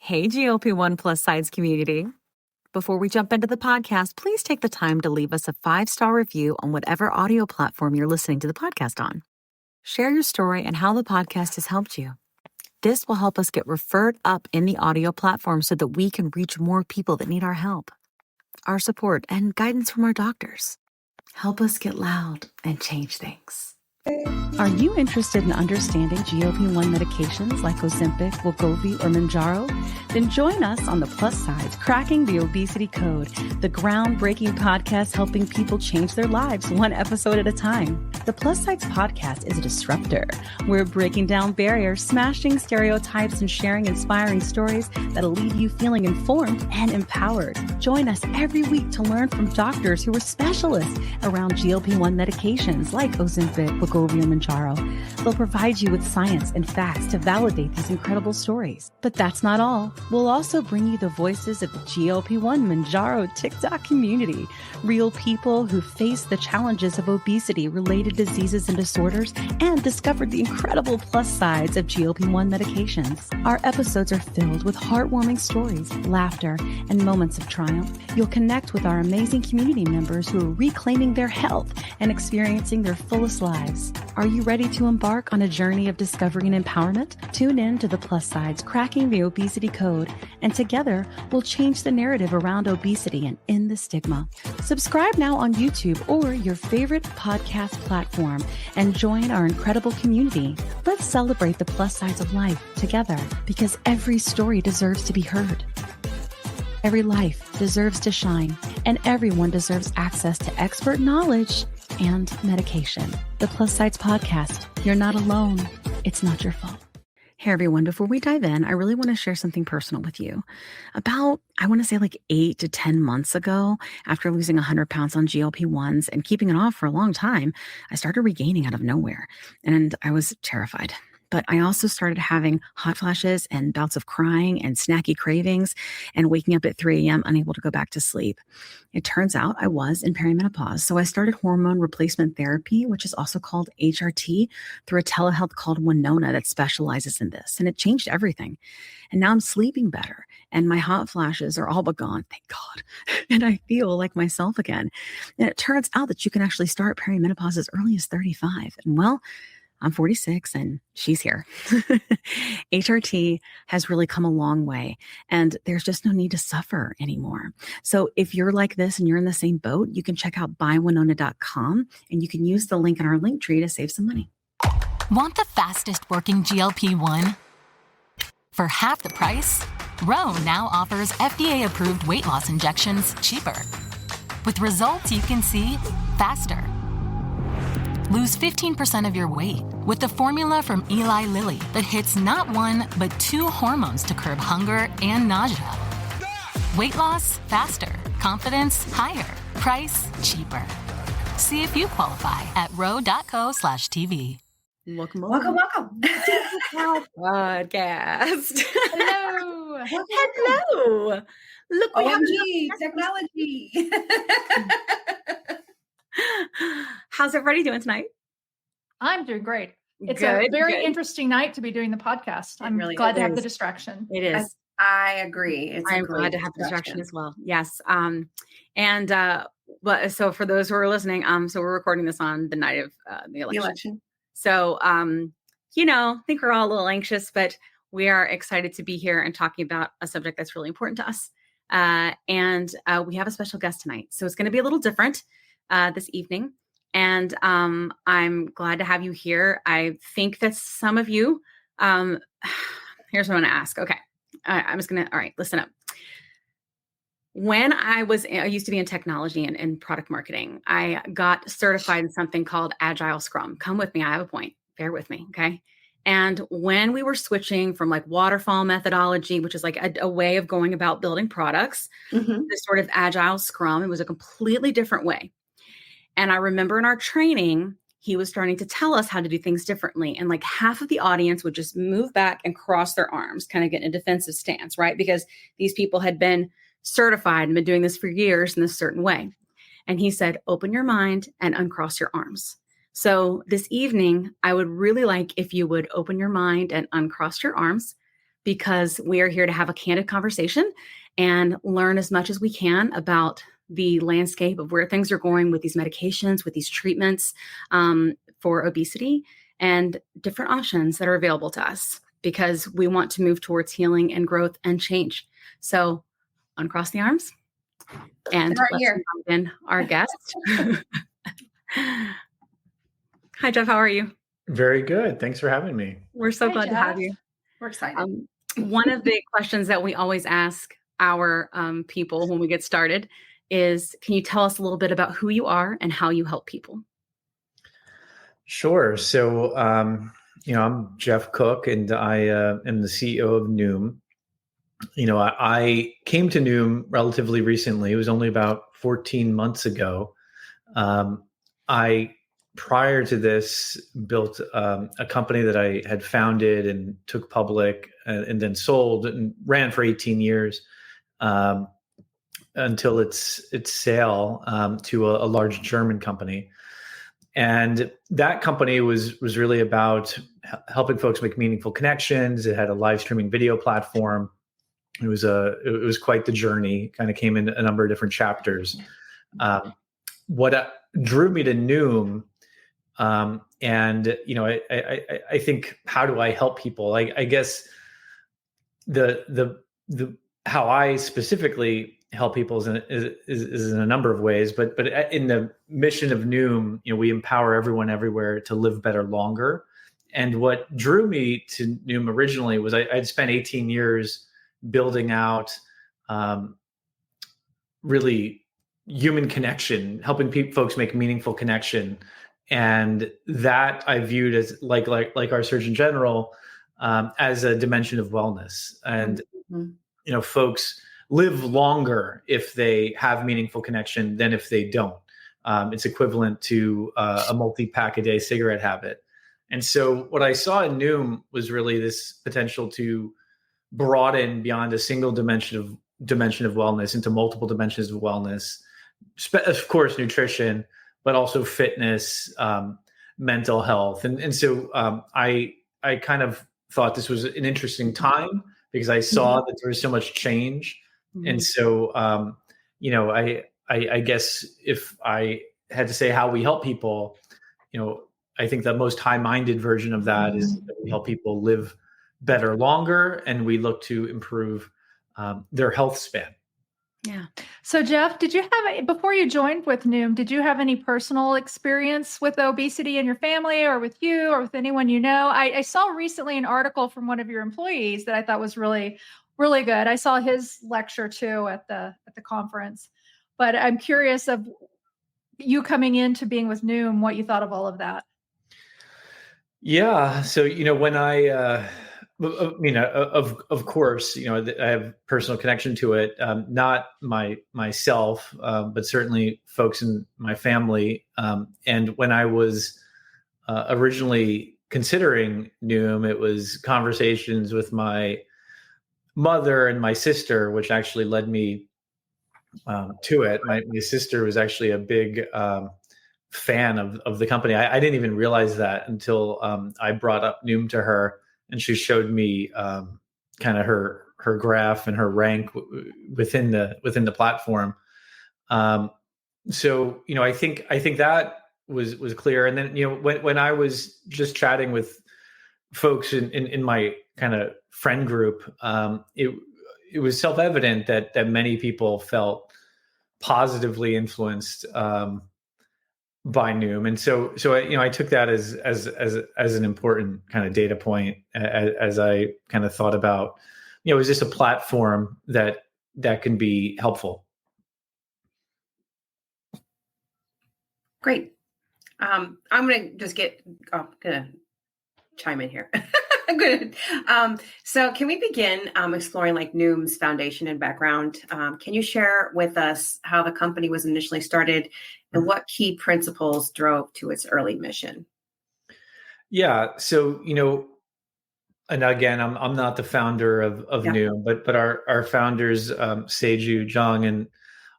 Hey, GLP-1 Plus SideZ community. Before we jump into the podcast, please take the time to leave us a 5-star review on whatever audio platform you're listening to the podcast on. Share your story and how the podcast has helped you. This will help us get referred up in the audio platform so that we can reach more people that need our help, our support, and guidance from our doctors. Help us get loud and change things. Are you interested in understanding GLP-1 medications like Ozempic, wegovy, or Mounjaro? Then join us on the Plus SideZ Cracking the Obesity Code, the groundbreaking podcast helping people change their lives one episode at a time. The Plus SideZ Podcast is a disruptor. We're breaking down barriers, smashing stereotypes, and sharing inspiring stories that'll leave you feeling informed and empowered. Join us every week to learn from doctors who are specialists around GLP-1 medications like Ozempic, wegovy, and Mounjaro. They'll provide you with science and facts to validate these incredible stories. But that's not all. We'll also bring you the voices of the GLP-1 Mounjaro TikTok community, real people who face the challenges of obesity-related diseases and disorders and discovered the incredible plus sides of GLP-1 medications. Our episodes are filled with heartwarming stories, laughter, and moments of triumph. You'll connect with our amazing community members who are reclaiming their health and experiencing their fullest lives. Are you ready to embark on a journey of discovery and empowerment? Tune in to the Plus SideZ Cracking the Obesity Code, and together we'll change the narrative around obesity and end the stigma. Subscribe now on YouTube or your favorite podcast platform and join our incredible community. Let's celebrate the plus sides of life together, because every story deserves to be heard. Every life deserves to shine, and everyone deserves access to expert knowledge and medication. The Plus SideZ Podcast. You're not alone. It's not your fault. Hey everyone, before we dive in, I really want to share something personal with you. About, I want to say like 8 to 10 months ago, after losing 100 pounds on GLP-1s and keeping it off for a long time, I started regaining out of nowhere, and I was terrified. But I also started having hot flashes and bouts of crying and snacky cravings and waking up at 3 a.m. unable to go back to sleep. It turns out I was in perimenopause. So I started hormone replacement therapy, which is also called HRT, through a telehealth called Winona that specializes in this. And it changed everything. And now I'm sleeping better and my hot flashes are all but gone, thank God. And I feel like myself again. And it turns out that you can actually start perimenopause as early as 35. And well, I'm 46 and she's here. HRT has really come a long way and there's just no need to suffer anymore. So if you're like this and you're in the same boat, you can check out buywinona.com and you can use the link in our link tree to save some money. Want the fastest working GLP-1? For half the price, Ro now offers FDA-approved weight loss injections cheaper. With results you can see faster. Lose 15% of your weight with the formula from Eli Lilly that hits not one, but 2 hormones to curb hunger and nausea. Weight loss faster. Confidence higher. Price cheaper. See if you qualify at ro.co/TV. Welcome. Welcome. Podcast. Hello. Hello. Look, we have OMG, technology. How's everybody doing tonight? I'm doing great. It's a very interesting night to be doing the podcast. I'm really glad to have the distraction. It is. I agree. I'm glad to have the distraction as well. Yes. But so for those who are listening, so we're recording this on the night of the election. So, I think we're all a little anxious, but we are excited to be here and talking about a subject that's really important to us. And we have a special guest tonight. So it's going to be a little different this evening. And I'm glad to have you here. I think that some of you, here's what I'm going to ask. Okay. I'm just going to, all right, listen up. When I used to be in technology and product marketing, I got certified in something called Agile Scrum. Come with me. I have a point. Bear with me. Okay. And when we were switching from like waterfall methodology, which is like a way of going about building products, this sort of Agile Scrum, it was a completely different way. And I remember in our training, he was starting to tell us how to do things differently. And like half of the audience would just move back and cross their arms, kind of get in a defensive stance, right? Because these people had been certified and been doing this for years in this certain way. And he said, open your mind and uncross your arms. So this evening, I would really like if you would open your mind and uncross your arms, because we are here to have a candid conversation and learn as much as we can about the landscape of where things are going with these medications, with these treatments for obesity, and different options that are available to us, because we want to move towards healing and growth and change. So uncross the arms and let's invite in our guest. Hi, Geoff. How are you? Very good. Thanks for having me. We're so glad Geoff. to have you. We're excited. One of the questions that we always ask our people when we get started is, can you tell us a little bit about who you are and how you help people? Sure. So, I'm Geoff Cook, and I am the CEO of Noom. I came to Noom relatively recently. It was only about 14 months ago. I, prior to this, built a company that I had founded and took public and then sold and ran for 18 years until its sale to a large German company. And that company was really about helping folks make meaningful connections. It had a live streaming video platform. It was quite the journey. Kind of came in a number of different chapters. What drew me to Noom, and I think, how do I help people? I guess the how I specifically help people is in a number of ways, but in the mission of Noom, we empower everyone everywhere to live better longer. And what drew me to Noom originally was I'd spent 18 years building out really human connection, helping folks make meaningful connection, and that I viewed as like our Surgeon General as a dimension of wellness. And folks live longer if they have meaningful connection than if they don't. It's equivalent to a multi-pack a day cigarette habit. And so what I saw in Noom was really this potential to broaden beyond a single dimension of wellness into multiple dimensions of wellness, of course, nutrition, but also fitness, mental health. And so I kind of thought this was an interesting time because I saw that there was so much change. And so, I guess if I had to say how we help people, I think the most high-minded version of that is that we help people live better longer, and we look to improve their health span. Yeah. So Geoff, before you joined with Noom, did you have any personal experience with obesity in your family or with you or with anyone you know? I saw recently an article from one of your employees that I thought was really, really good. I saw his lecture too at the conference, but I'm curious of you coming into being with Noom, what you thought of all of that. Yeah. So, when of course, I have personal connection to it. Not myself, but certainly folks in my family. And when I was originally considering Noom, it was conversations with my mother and my sister, which actually led me to it. My sister was actually a big fan of the company. I didn't even realize that until I brought up Noom to her, and she showed me kind of her graph and her rank within the platform. So I think that was clear. And then when I was just chatting with folks in my kind of friend group, it was self-evident that many people felt positively influenced by Noom. And so I took that as an important kind of data point as I kind of thought about, is this a platform that can be helpful? Great. I'm going to chime in here. Good. So can we begin exploring Noom's foundation and background? Can you share with us how the company was initially started and what key principles drove to its early mission? Yeah. So, and again, I'm not the founder of Noom, but our founders, Seju Jung and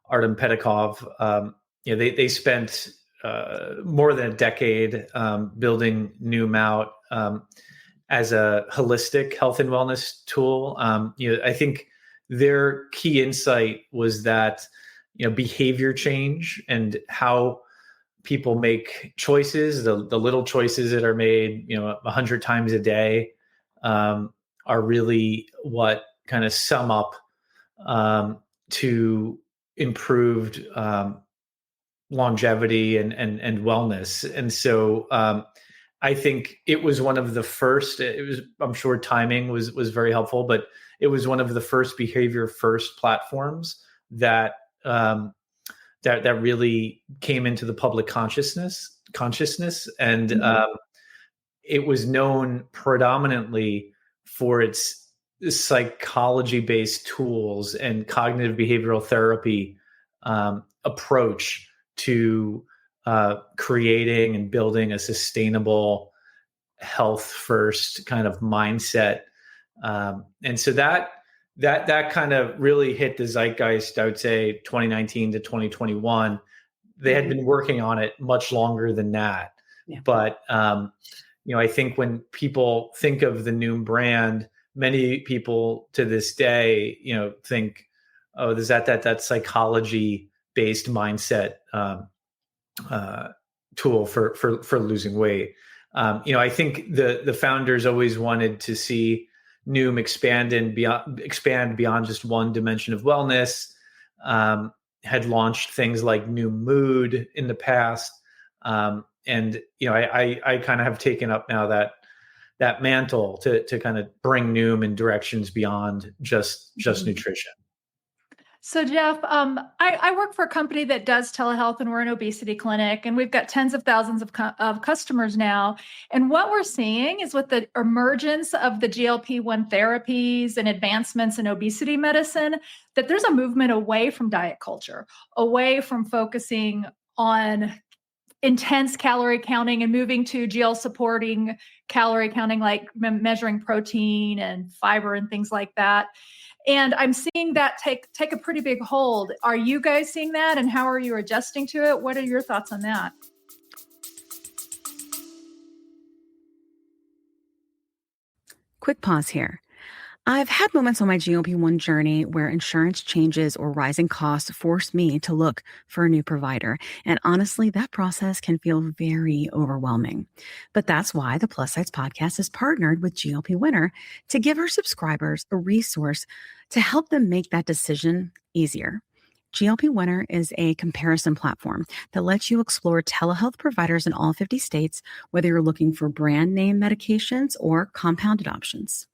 Artem Pedikov, they spent more than a decade building Noom out. as a holistic health and wellness tool. I think their key insight was that, behavior change and how people make choices, the little choices that are made, 100 times a day, are really what kind of sum up to improved longevity and wellness. And so I think it was one of the first. I'm sure timing was very helpful, but it was one of the first behavior first platforms that that really came into the public consciousness, and it was known predominantly for its psychology-based tools and cognitive behavioral therapy approach to creating and building a sustainable health-first kind of mindset. And so that kind of really hit the zeitgeist, I would say 2019 to 2021. They had been working on it much longer than that. Yeah. But, I think when people think of the Noom brand, many people to this day, think, oh, there's that psychology-based mindset tool for losing weight. I think the founders always wanted to see Noom expand beyond just one dimension of wellness. Had launched things like Noom Mood in the past, and I kind of have taken up now that mantle to kind of bring Noom in directions beyond just nutrition. So Geoff, I work for a company that does telehealth, and we're an obesity clinic, and we've got tens of thousands of customers now. And what we're seeing is with the emergence of the GLP-1 therapies and advancements in obesity medicine, that there's a movement away from diet culture, away from focusing on intense calorie counting and moving to GL supporting calorie counting, like measuring protein and fiber and things like that. And I'm seeing that take a pretty big hold. Are you guys seeing that? And how are you adjusting to it? What are your thoughts on that? Quick pause here. I've had moments on my GLP-1 journey where insurance changes or rising costs force me to look for a new provider. And honestly, that process can feel very overwhelming. But that's why the Plus SideZ Podcast has partnered with GLP Winner to give our subscribers a resource to help them make that decision easier. GLP Winner is a comparison platform that lets you explore telehealth providers in all 50 states, whether you're looking for brand name medications or compounded options.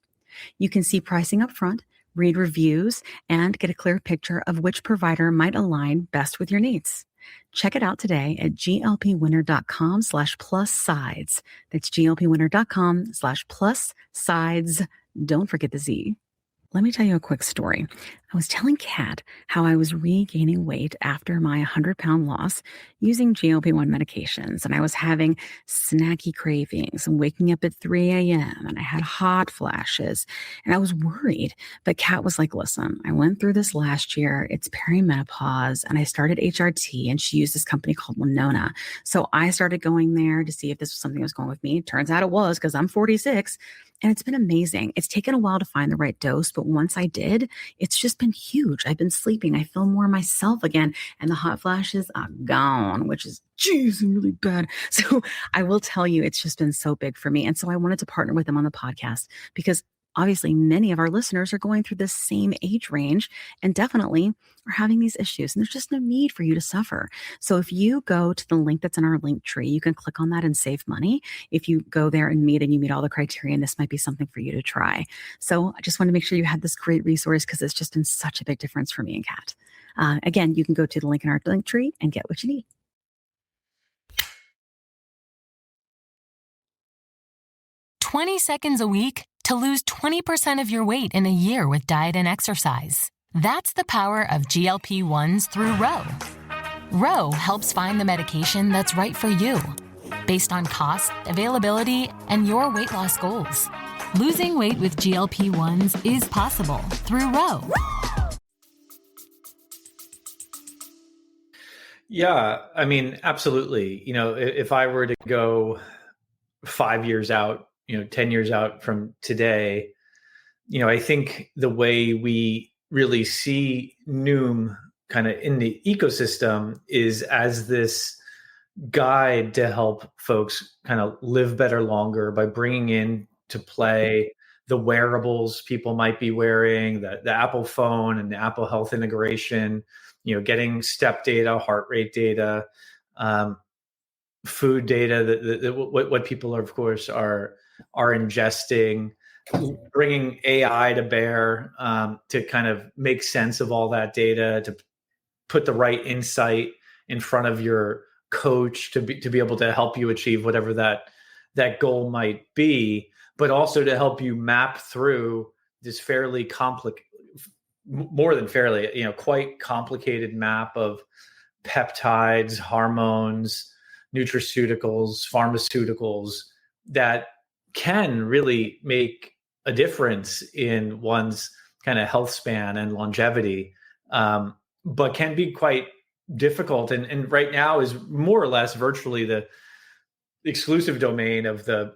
You can see pricing up front, read reviews, and get a clear picture of which provider might align best with your needs. Check it out today at glpwinner.com/plus-sides. That's glpwinner.com/plus-sides. Don't forget the Z. Let me tell you a quick story. I was telling Kat how I was regaining weight after my 100-pound loss using GLP-1 medications, and I was having snacky cravings and waking up at 3 a.m., and I had hot flashes, and I was worried. But Kat was like, listen, I went through this last year. It's perimenopause, and I started HRT, and she used this company called Winona. So I started going there to see if this was something that was going with me. Turns out it was, because I'm 46. And it's been amazing. It's taken a while to find the right dose, but once I did, it's just been huge. I've been sleeping. I feel more myself again. And the hot flashes are gone, which is, geez, really bad. So I will tell you, it's just been so big for me. And so I wanted to partner with them on the podcast because obviously many of our listeners are going through this same age range and definitely are having these issues. And there's just no need for you to suffer. So if you go to the link that's in our link tree, you can click on that and save money. If you go there and you meet all the criteria, and this might be something for you to try. So I just want to make sure you had this great resource because it's just been such a big difference for me and Kat. Again, you can go to the link in our link tree and get what you need. "20 seconds a week to lose 20% of your weight in a year with diet and exercise." That's the power of GLP-1s through Ro. Ro helps find the medication that's right for you, based on cost, availability, and your weight loss goals. Losing weight with GLP-1s is possible through Ro. Yeah, I mean, absolutely. If I were to go 5 years out 10 years out from today, I think the way we really see Noom kind of in the ecosystem is as this guide to help folks kind of live better longer by bringing in to play the wearables people might be wearing, the Apple phone and the Apple Health integration, getting step data, heart rate data, food data, what people are, of course, are ingesting, bringing AI to bear to kind of make sense of all that data, to put the right insight in front of your coach to be able to help you achieve whatever that goal might be, but also to help you map through this fairly more than fairly, quite complicated map of peptides, hormones, nutraceuticals, pharmaceuticals that can really make a difference in one's kind of health span and longevity, but can be quite difficult. And right now is more or less virtually the exclusive domain of the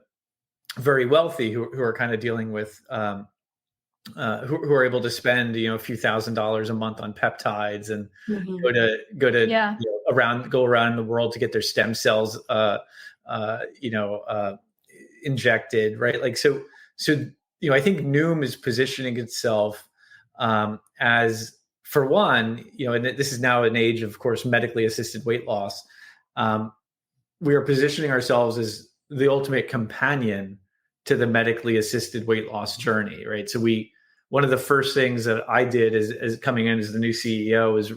very wealthy who are kind of dealing with, who are able to spend, a few $1,000s a month on peptides and go around the world to get their stem cells, injected, right? Like, so, I think Noom is positioning itself as, for one, and this is now an age of course, medically assisted weight loss. We are positioning ourselves as the ultimate companion to the medically assisted weight loss journey, right? So one of the first things that I did as coming in as the new CEO is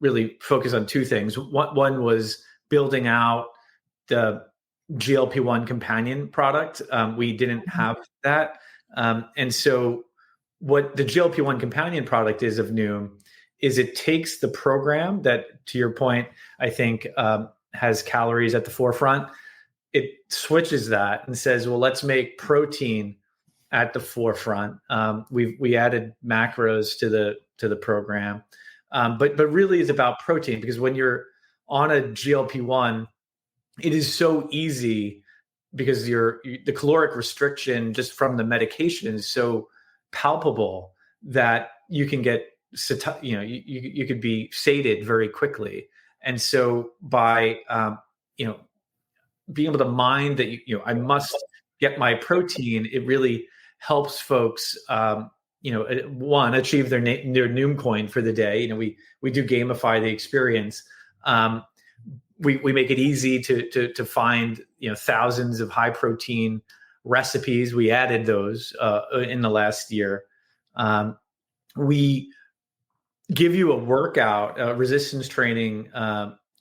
really focus on two things. One was building out the GLP-1 companion product. We didn't have that. And so what the GLP-1 companion product is of Noom is it takes the program that, to your point, I think has calories at the forefront. It switches that and says, well, let's make protein at the forefront. We added macros to the program, but really it's about protein, because when you're on a GLP-1, it is so easy because the caloric restriction just from the medication is so palpable that you can get, you could be sated very quickly. And so by, being able to mind that, I must get my protein, it really helps folks, one, achieve their Noom coin for the day. We do gamify the experience. We make it easy to find, thousands of high protein recipes. We added those in the last year. We give you a workout, a resistance training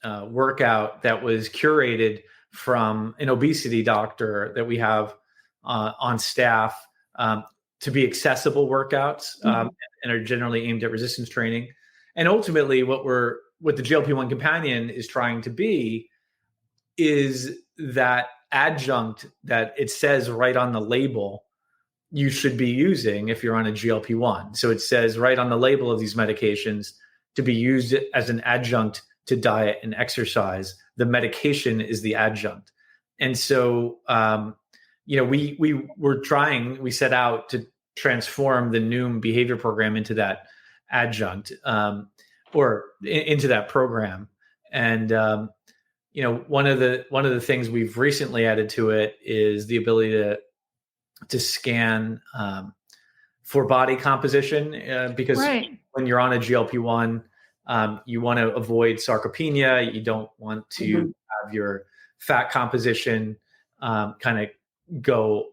workout that was curated from an obesity doctor that we have on staff to be accessible workouts and are generally aimed at resistance training. And ultimately what the GLP-1 companion is trying to be is that adjunct that it says right on the label you should be using if you're on a GLP-1. So it says right on the label of these medications to be used as an adjunct to diet and exercise. The medication is the adjunct. And so, we set out to transform the Noom behavior program into that adjunct, or into that program. And, one of the things we've recently added to it is the ability to scan for body composition, because when you're on a GLP-1, you want to avoid sarcopenia. You don't want to have your fat composition kind of go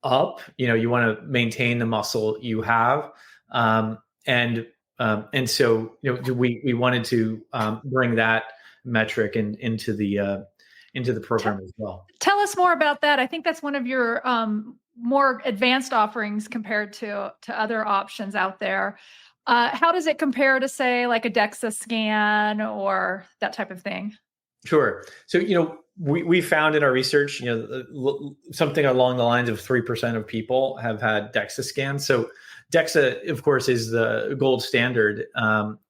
up. You want to maintain the muscle you have. And so we wanted to bring that metric into the program as well. Tell us more about that. I think that's one of your more advanced offerings compared to other options out there. How does it compare to, say, like a DEXA scan or that type of thing? Sure. So, we found in our research, something along the lines of 3% of people have had DEXA scans. So DEXA, of course, is the gold standard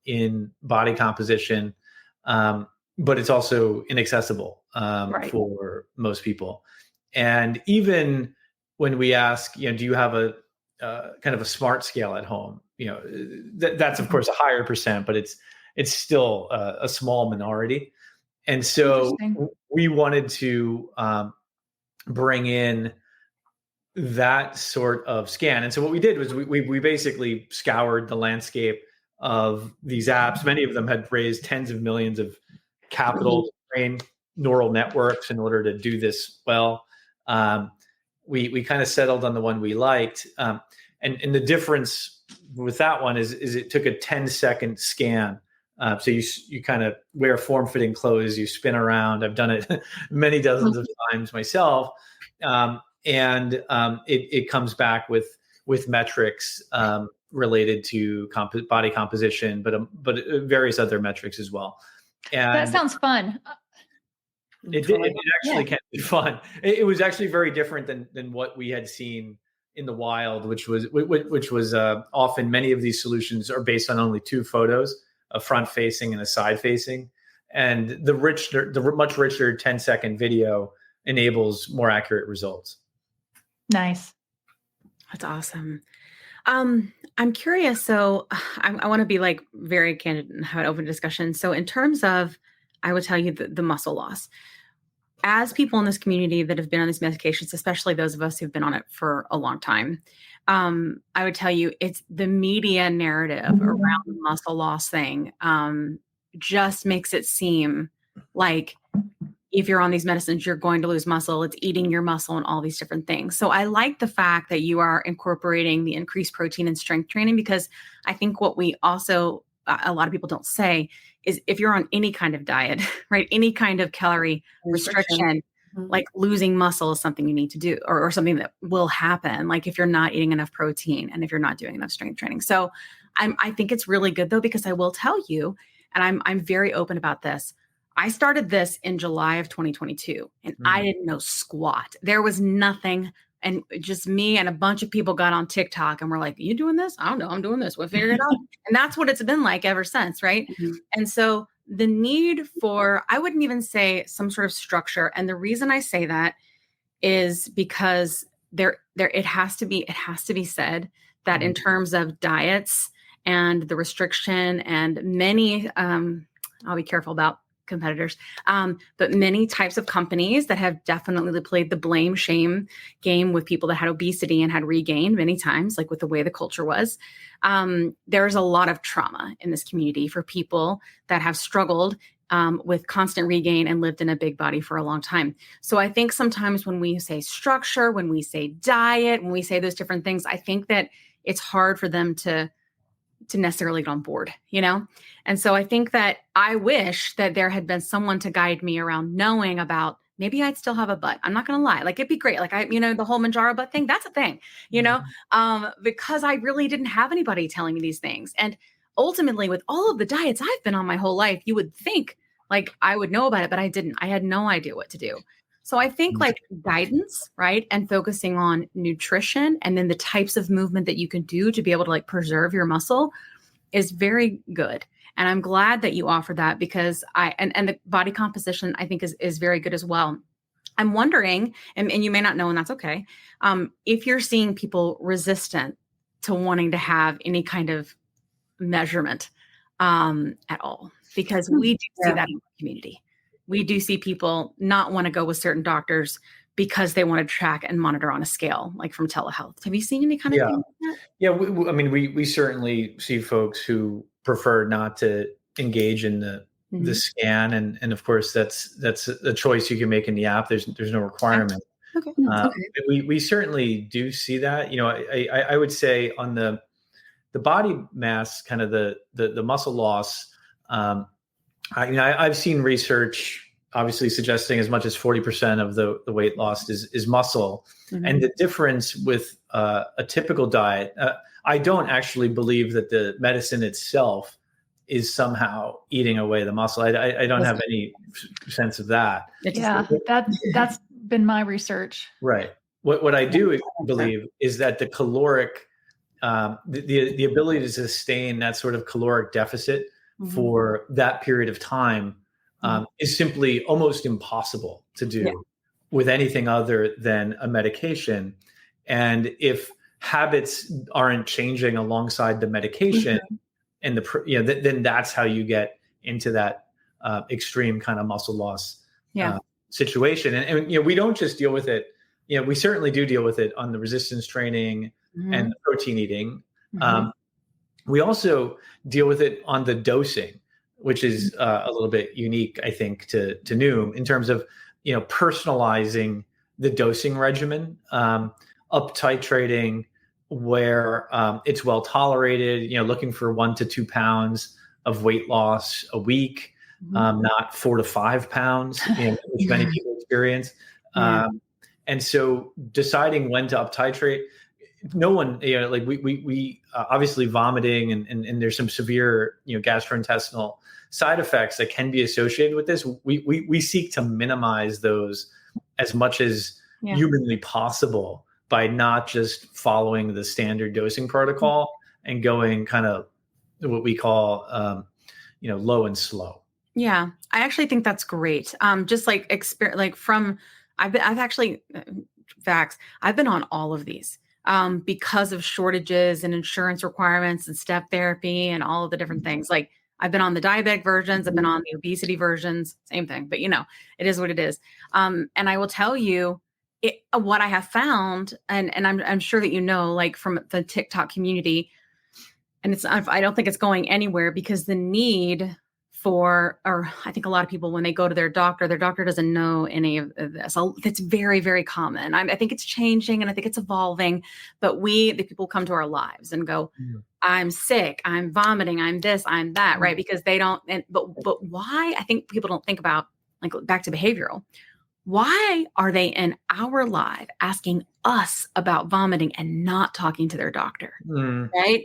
in body composition, but it's also inaccessible for most people. And even when we ask, do you have a kind of a smart scale at home? That's of course a higher percent, but it's still a small minority. And so we wanted to bring in that sort of scan. And so what we did was we basically scoured the landscape of these apps. Many of them had raised tens of millions of capital to train neural networks in order to do this well. We kind of settled on the one we liked. And the difference with that one is it took a 10-second scan. So you kind of wear form-fitting clothes, you spin around. I've done it many dozens of times myself. And it comes back with metrics related to body composition, but various other metrics as well. And that sounds fun. It actually can be fun. It was actually very different than what we had seen in the wild, which was often many of these solutions are based on only two photos, a front facing and a side facing, and the much richer 10-second video enables more accurate results. Nice. That's awesome. I'm curious. So I want to be like very candid and have an open discussion. So in terms of, I would tell you the muscle loss, as people in this community that have been on these medications, especially those of us who've been on it for a long time, I would tell you it's the media narrative around the muscle loss thing just makes it seem like if you're on these medicines, you're going to lose muscle. It's eating your muscle and all these different things. So I like the fact that you are incorporating the increased protein and strength training, because I think what we also, a lot of people don't say, is if you're on any kind of diet, right, any kind of calorie restriction, like losing muscle is something you need to do, or something that will happen, like if you're not eating enough protein and if you're not doing enough strength training. So I think it's really good though, because I will tell you, and I'm very open about this, I started this in July of 2022 and I didn't know squat. There was nothing. And just me and a bunch of people got on TikTok and were like, you doing this? I don't know. I'm doing this. We'll figure it out. And that's what it's been like ever since. Right. Mm-hmm. And so the need for, I wouldn't even say some sort of structure. And the reason I say that is because it has to be said that in terms of diets and the restriction and many, I'll be careful about competitors, but many types of companies that have definitely played the blame shame game with people that had obesity and had regained many times, like with the way the culture was. There's a lot of trauma in this community for people that have struggled with constant regain and lived in a big body for a long time. So I think sometimes when we say structure, when we say diet, when we say those different things, I think that it's hard for them to necessarily get on board, And so I think that I wish that there had been someone to guide me around knowing about, maybe I'd still have a butt. I'm not going to lie. Like it'd be great. Like the whole Mounjaro butt thing, that's a thing, because I really didn't have anybody telling me these things. And ultimately with all of the diets I've been on my whole life, you would think like I would know about it, but I didn't. I had no idea what to do. So I think like guidance, right? And focusing on nutrition and then the types of movement that you can do to be able to like preserve your muscle is very good. And I'm glad that you offer that, because and the body composition I think is very good as well. I'm wondering, and you may not know, and that's okay, if you're seeing people resistant to wanting to have any kind of measurement at all, because we do see that in the community. We do see people not want to go with certain doctors because they want to track and monitor on a scale, like from telehealth. Have you seen any kind of thing like that? Yeah. We certainly see folks who prefer not to engage in the scan. And of course that's a choice you can make in the app. There's no requirement. Okay. We certainly do see that. I would say on the body mass, kind of the muscle loss, I've seen research obviously suggesting as much as 40% of the weight lost is muscle. Mm-hmm. And the difference with a typical diet, I don't actually believe that the medicine itself is somehow eating away the muscle. I don't have any sense of that. Yeah, that's been my research. Right. What I do believe is that the caloric, the ability to sustain that sort of caloric deficit for that period of time is simply almost impossible to do. with anything other than a medication. And if habits aren't changing alongside the medication, and then that's how you get into that extreme kind of muscle loss situation. And we don't just deal with it. We certainly do deal with it on the resistance training and the protein eating. We also deal with it on the dosing, which is a little bit unique, I think, to Noom in terms of personalizing the dosing regimen, up titrating where it's well tolerated, looking for 1 to 2 pounds of weight loss a week, not 4 to 5 pounds, which many people experience. And so deciding when to up titrate, no one, like we obviously vomiting and there's some severe, gastrointestinal side effects that can be associated with this. We seek to minimize those as much as humanly possible by not just following the standard dosing protocol and going kind of what we call, low and slow. Yeah, I actually think that's great. Just like I've actually facts. I've been on all of these because of shortages and insurance requirements and step therapy and all of the different things. Like I've been on the diabetic versions, I've been on the obesity versions, same thing, but it is what it is. And I will tell you what I have found, and I'm sure that like from the TikTok community, and I don't think it's going anywhere because the need or I think a lot of people, when they go to their doctor doesn't know any of this. That's very, very common. I think it's changing and I think it's evolving, but the people come to our lives and go, I'm sick, I'm vomiting, I'm this, I'm that, right? Because they don't, but why? I think people don't think about, like, back to behavioral. Why are they in our live asking us about vomiting and not talking to their doctor, right?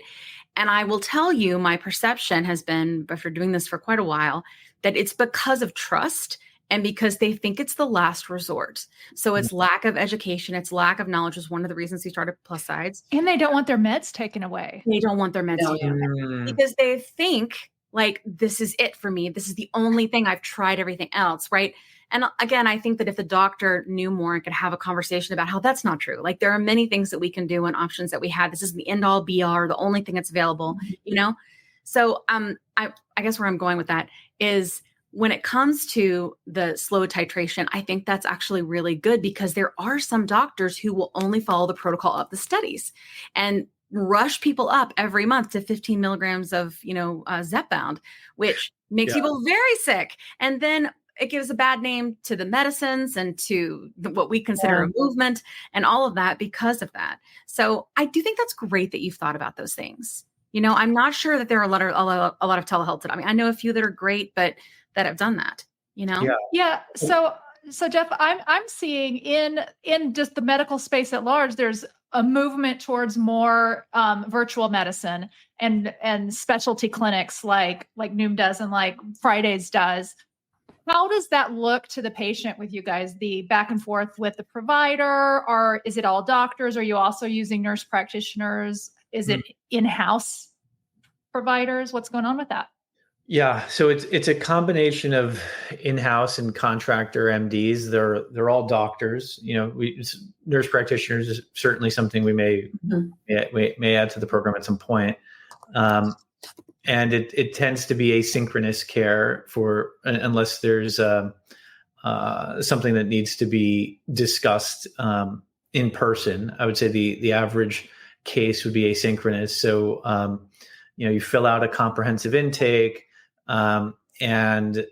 And I will tell you, my perception has been, after doing this for quite a while, that it's because of trust and because they think it's the last resort. So it's lack of education, it's lack of knowledge is one of the reasons we started Plus SideZ. And they don't want their meds taken away. They don't want their meds taken away because they think, like, this is it for me. This is the only thing. I've tried everything else, right? And again, I think that if the doctor knew more and could have a conversation about how that's not true. Like, there are many things that we can do and options that we have. This isn't the end all be all or the only thing that's available, So I guess where I'm going with that is when it comes to the slow titration, I think that's actually really good because there are some doctors who will only follow the protocol of the studies and rush people up every month to 15 milligrams of, zepbound, which makes people very sick. And then it gives a bad name to the medicines and to what we consider a movement and all of that because of that. So I do think that's great that you've thought about those things. I'm not sure that there are a lot of telehealth. I mean, I know a few that are great, but that have done that, Yeah. So Geoff, I'm seeing in just the medical space at large, there's a movement towards more virtual medicine and specialty clinics like Noom does and like Fridays does. How does that look to the patient with you guys? The back and forth with the provider, or is it all doctors? Are you also using nurse practitioners? Is it in-house providers? What's going on with that? Yeah, so it's a combination of in-house and contractor MDs. They're all doctors. Nurse practitioners is certainly something we may add to the program at some point. And it tends to be asynchronous care unless there's something that needs to be discussed in person. I would say the average case would be asynchronous. So you fill out a comprehensive intake and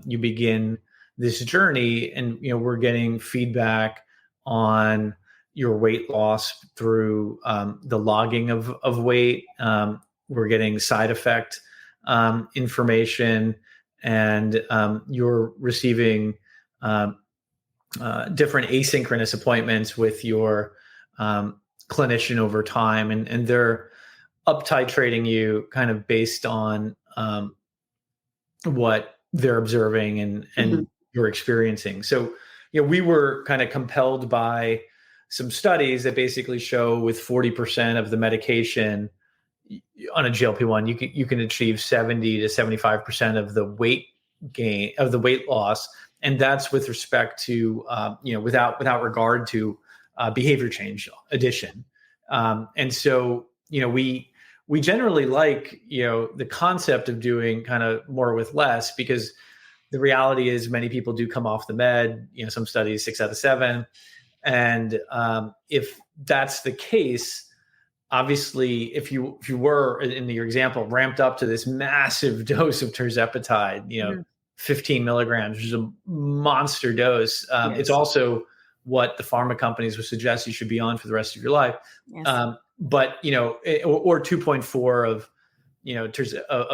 you begin this journey, and we're getting feedback on your weight loss through the logging of weight. We're getting side effect information, and you're receiving different asynchronous appointments with your clinician over time, and they're up titrating you kind of based on what they're observing and you're experiencing. So, we were kind of compelled by some studies that basically show with 40% of the medication on a GLP-1, you can achieve 70 to 75% of the weight gain, of the weight loss And that's with respect to, without regard to behavior change addition. And so, we generally like, the concept of doing kind of more with less, because the reality is many people do come off the med, some studies 6 out of 7. And if that's the case, obviously, if you were, in your example, ramped up to this massive dose of tirzepatide, 15 milligrams, which is a monster dose. Yes. It's also what the pharma companies would suggest you should be on for the rest of your life. Yes. But, or 2.4 of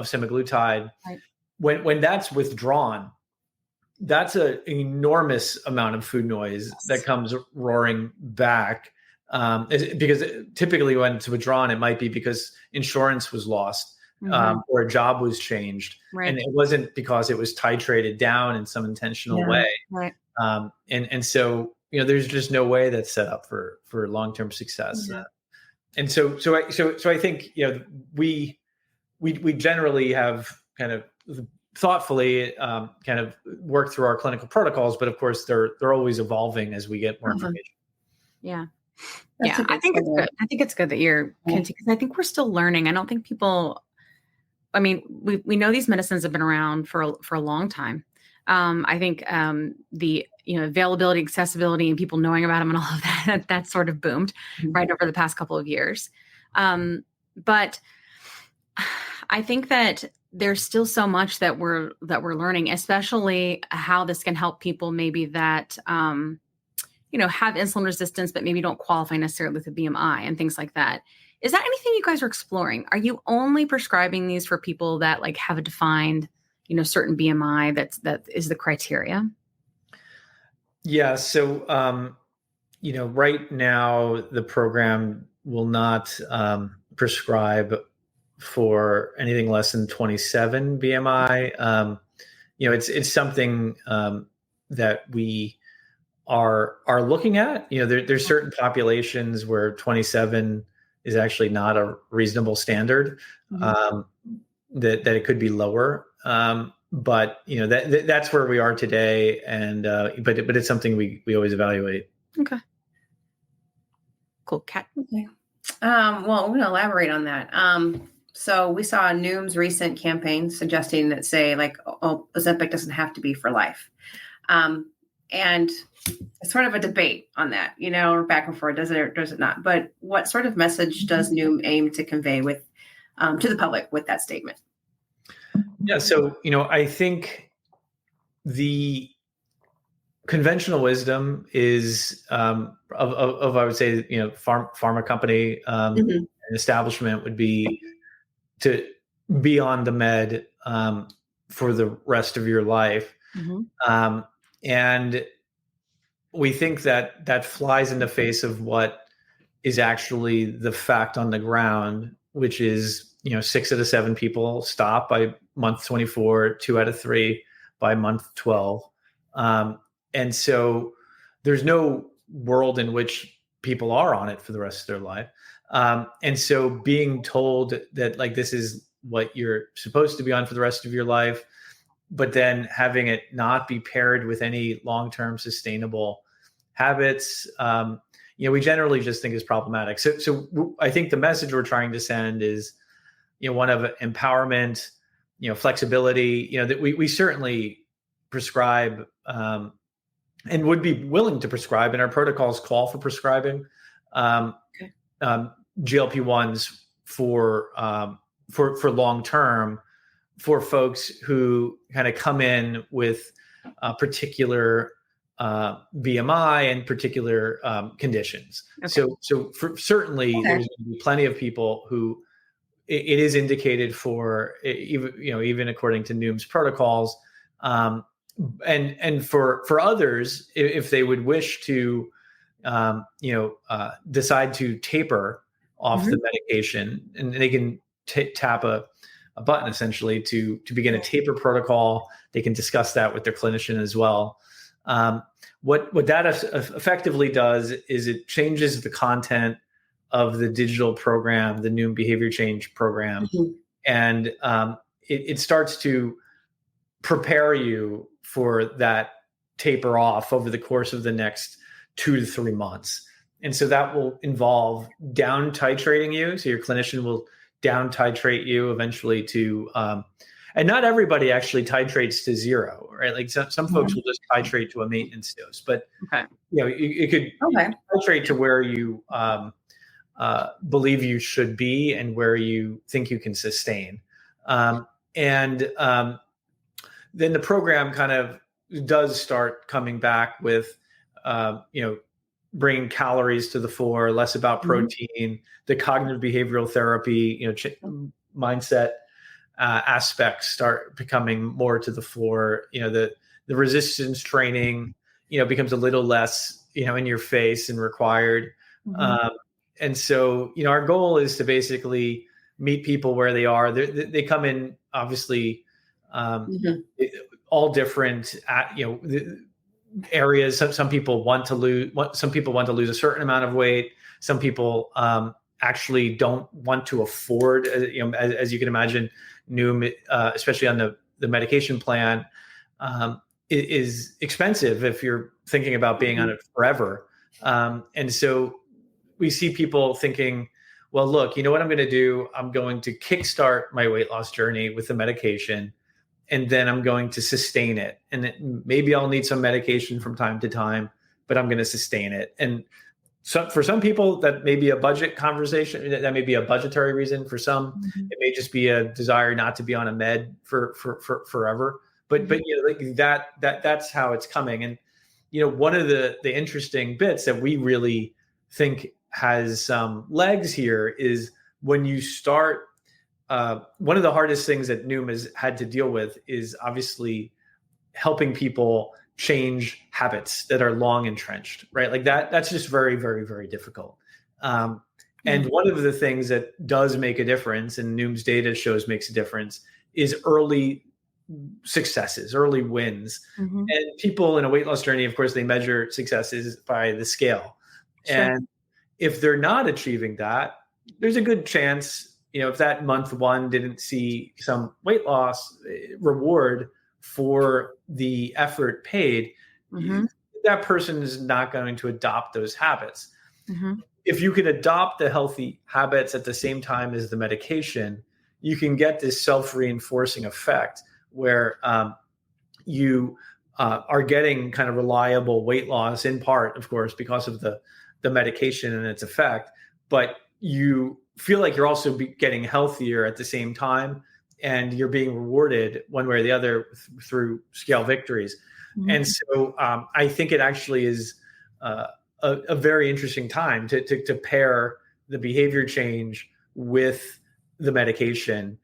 semaglutide. Right. When that's withdrawn, that's an enormous amount of food noise that comes roaring back. Because typically when it's withdrawn, it might be because insurance was lost, or a job was changed. Right. And it wasn't because it was titrated down in some intentional way. Right. And so, there's just no way that's set up for long-term success. Mm-hmm. And so I think, we generally have kind of thoughtfully kind of work through our clinical protocols, but of course they're always evolving as we get more information. Yeah. I think it's good. I think it's good that you're, because I think we're still learning. I don't think people, we know these medicines have been around for a long time. I think the availability, accessibility, and people knowing about them and all of that sort of boomed right over the past couple of years. But I think that there's still so much that we're learning, especially how this can help people maybe that have insulin resistance, but maybe don't qualify necessarily with a BMI and things like that. Is that anything you guys are exploring? Are you only prescribing these for people that have a defined, certain BMI that is the criteria? Yeah. So, right now the program will not prescribe for anything less than 27 BMI. It's something that we are looking at. There's certain populations where 27 is actually not a reasonable standard, that it could be lower. But that's where we are today. And, but it's something we always evaluate. Okay. Cool. Kat. Okay. Well, I'm going to elaborate on that. So we saw Noom's recent campaign suggesting that Ozempic doesn't have to be for life. And it's sort of a debate on that, or back and forth, does it or does it not? But what sort of message does Noom aim to convey with to the public with that statement? Yeah. So, I think the conventional wisdom is of I would say, pharma company and establishment would be to be on the med for the rest of your life. And we think that flies in the face of what is actually the fact on the ground, which is, 6 out of 7 people stop by month 24, 2 out of 3 by month 12. And so there's no world in which people are on it for the rest of their life. And so being told that this is what you're supposed to be on for the rest of your life, but then having it not be paired with any long-term sustainable habits, we generally just think is problematic. So I think the message we're trying to send is, one of empowerment, flexibility, that we certainly prescribe, and would be willing to prescribe, and our protocols call for prescribing GLP-1s for long-term, for folks who kind of come in with a particular BMI and particular conditions. Okay. So for certainly there's going to be plenty of people who it is indicated for, even according to Noom's protocols. And for others, if they would wish to, decide to taper off the medication, and they can tap a button essentially to begin a taper protocol. They can discuss that with their clinician as well. What that effectively does is it changes the content of the digital program, the Noom Behavior Change program, and it starts to prepare you for that taper off over the course of the next 2 to 3 months. And so that will involve down titrating you. So your clinician will down titrate you eventually to, and not everybody actually titrates to 0, right? Like some folks will just titrate to a maintenance dose, but you could titrate to where you believe you should be and where you think you can sustain. Then the program kind of does start coming back with, bringing calories to the fore, less about protein, the cognitive behavioral therapy, mindset aspects start becoming more to the fore. The resistance training, becomes a little less, in your face and required. And so, our goal is to basically meet people where they are. They come in, obviously, all different, areas. Some people want to lose a certain amount of weight. Some people actually don't want to afford, as you can imagine, Noom, especially on the medication plan, is expensive if you're thinking about being on it forever. And so we see people thinking, well, look, you know what I'm going to do? I'm going to kickstart my weight loss journey with the medication, and then I'm going to sustain it. And maybe I'll need some medication from time to time, but I'm going to sustain it. And so for some people, that may be a budget conversation. That may be a budgetary reason. For some, it may just be a desire not to be on a med for forever. But that's how it's coming. And one of the interesting bits that we really think has some legs here is when you start. One of the hardest things that Noom has had to deal with is obviously helping people change habits that are long entrenched, right? Like that's just very, very, very difficult. And one of the things that does make a difference, and Noom's data shows makes a difference, is early successes, early wins. And people in a weight loss journey, of course, they measure successes by the scale. Sure. And if they're not achieving that, there's a good chance, if that month 1 didn't see some weight loss reward for the effort paid, that person is not going to adopt those habits. If you can adopt the healthy habits at the same time as the medication, you can get this self-reinforcing effect where you are getting kind of reliable weight loss, in part, of course, because of the medication and its effect, but you feel like you're also getting healthier at the same time, and you're being rewarded one way or the other through scale victories. And so I think it actually is a very interesting time to pair the behavior change with the medication,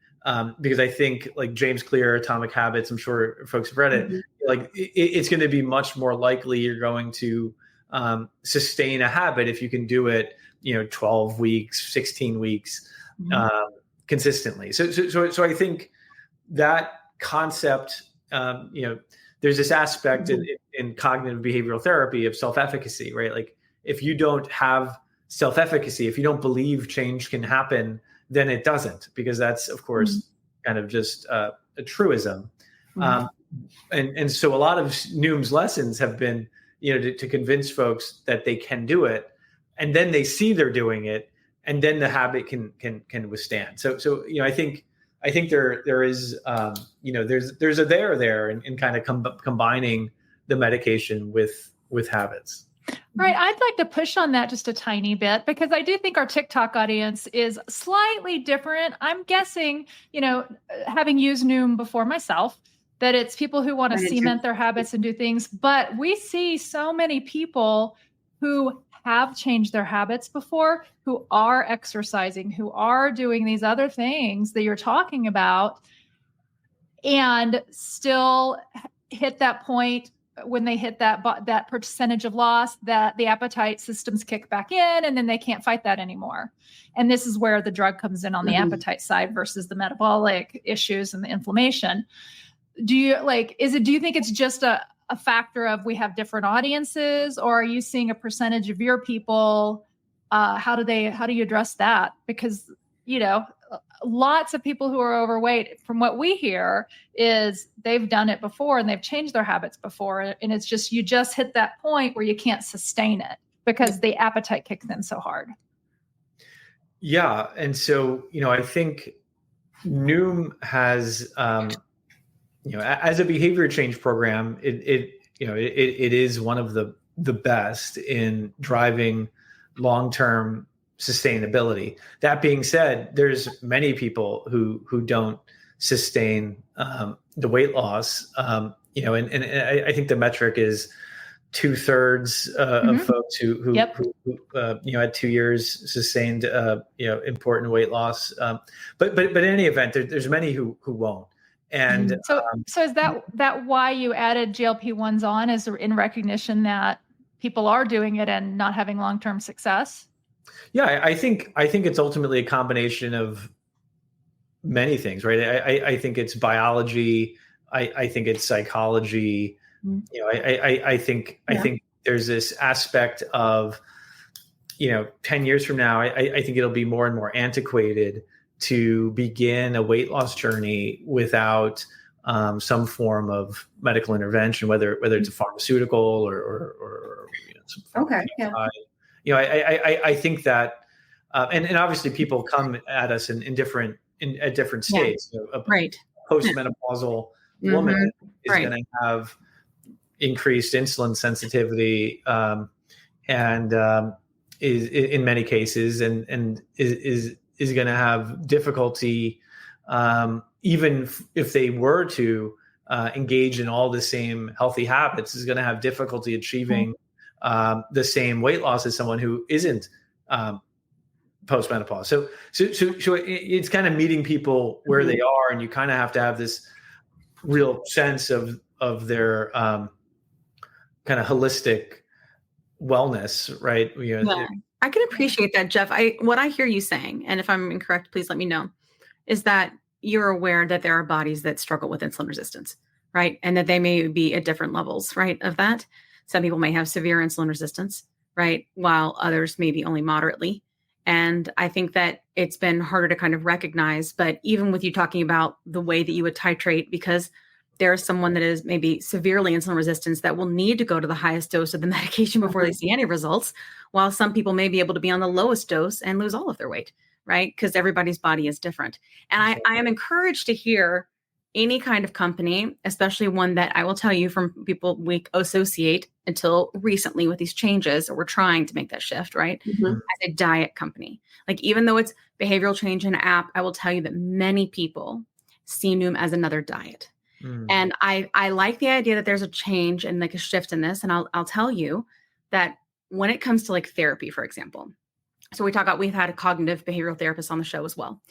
because I think, like James Clear, Atomic Habits, I'm sure folks have read it, like it's going to be much more likely you're going to sustain a habit if you can do it 12 weeks, 16 weeks, consistently. So I think that concept, there's this aspect in cognitive behavioral therapy of self-efficacy, right? Like if you don't have self-efficacy, if you don't believe change can happen, then it doesn't, because that's, of course, kind of just a truism. And so a lot of Noom's lessons have been, to convince folks that they can do it, and then they see they're doing it, and then the habit can withstand. So I think there is there's a there in kind of combining the medication with habits. Right. I'd like to push on that just a tiny bit, because I do think our TikTok audience is slightly different. I'm guessing, having used Noom before myself, that it's people who want to cement their habits and do things. But we see so many people who have changed their habits before, who are exercising, who are doing these other things that you're talking about, and still hit that point when they hit that percentage of loss, that the appetite systems kick back in, and then they can't fight that anymore. And this is where the drug comes in on the appetite side versus the metabolic issues and the inflammation. Do you think it's just a factor of we have different audiences, or are you seeing a percentage of your people? How do you address that? Because, lots of people who are overweight, from what we hear, is they've done it before and they've changed their habits before. And it's just, you just hit that point where you can't sustain it because the appetite kicks in so hard. Yeah. And so, I think Noom has, as a behavior change program, it is one of the best in driving long-term sustainability. That being said, there's many people who don't sustain the weight loss. And I think the metric is 2/3 of folks who at 2 years sustained important weight loss. But in any event, there's many who won't. And so is that why you added GLP-1s on, is in recognition that people are doing it and not having long-term success? Yeah, I think it's ultimately a combination of many things, right? I think it's biology. I think it's psychology. I think there's this aspect of, 10 years from now, I think it'll be more and more antiquated to begin a weight loss journey without some form of medical intervention, whether it's a pharmaceutical or some I think that, and obviously people come at us at different states. A postmenopausal woman is going to have increased insulin sensitivity, and is in many cases, and is going to have difficulty, even if they were to engage in all the same healthy habits, is going to have difficulty achieving the same weight loss as someone who isn't postmenopause. So it's kind of meeting people where they are, and you kind of have to have this real sense of their kind of holistic wellness, right? I can appreciate that, Geoff. What I hear you saying, and if I'm incorrect, please let me know, is that you're aware that there are bodies that struggle with insulin resistance, right? And that they may be at different levels, right, of that. Some people may have severe insulin resistance, right? While others may be only moderately. And I think that it's been harder to kind of recognize, but even with you talking about the way that you would titrate, because there's someone that is maybe severely insulin resistant that will need to go to the highest dose of the medication before they see any results, while some people may be able to be on the lowest dose and lose all of their weight, right? Because everybody's body is different. And I am encouraged to hear any kind of company, especially one that I will tell you from people we associate until recently with these changes, or we're trying to make that shift, right? As a diet company. Like, even though it's behavioral change in an app, I will tell you that many people see Noom as another diet. And I like the idea that there's a change and like a shift in this. And I'll tell you that when it comes to like therapy, for example, so we've had a cognitive behavioral therapist on the show as well.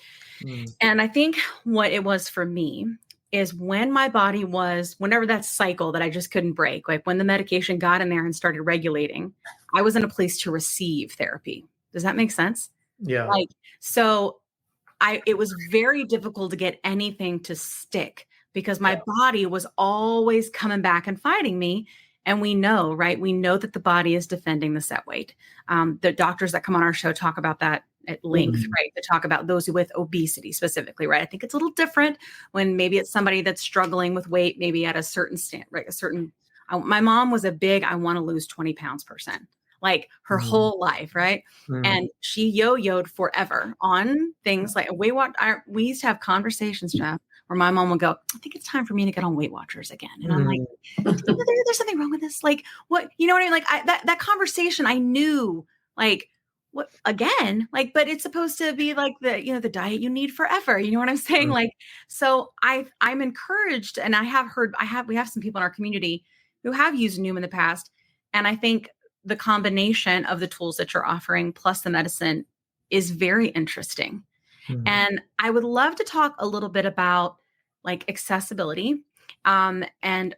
And I think what it was for me is when my body was, whenever that cycle that I just couldn't break, like when the medication got in there and started regulating, I was in a place to receive therapy. Does that make sense? Yeah. So it was very difficult to get anything to stick because my body was always coming back and fighting me. And we know, right? We know that the body is defending the set weight. The doctors that come on our show talk about that at length, right? They talk about those with obesity specifically, right? I think it's a little different when maybe it's somebody that's struggling with weight, maybe at a certain stand, right? My mom was a big, I want to lose 20 pounds person, like her whole life, right? And she yo-yoed forever on things like Weight Watch. We used to have conversations, Geoff, where my mom would go, I think it's time for me to get on Weight Watchers again. And I'm like, there's something wrong with this. Like, what, you know what I mean? Like that conversation, I knew, like, what again, like, but it's supposed to be like the diet you need forever. You know what I'm saying? Like, so I'm encouraged, and we have some people in our community who have used Noom in the past. And I think the combination of the tools that you're offering plus the medicine is very interesting. And I would love to talk a little bit about like accessibility and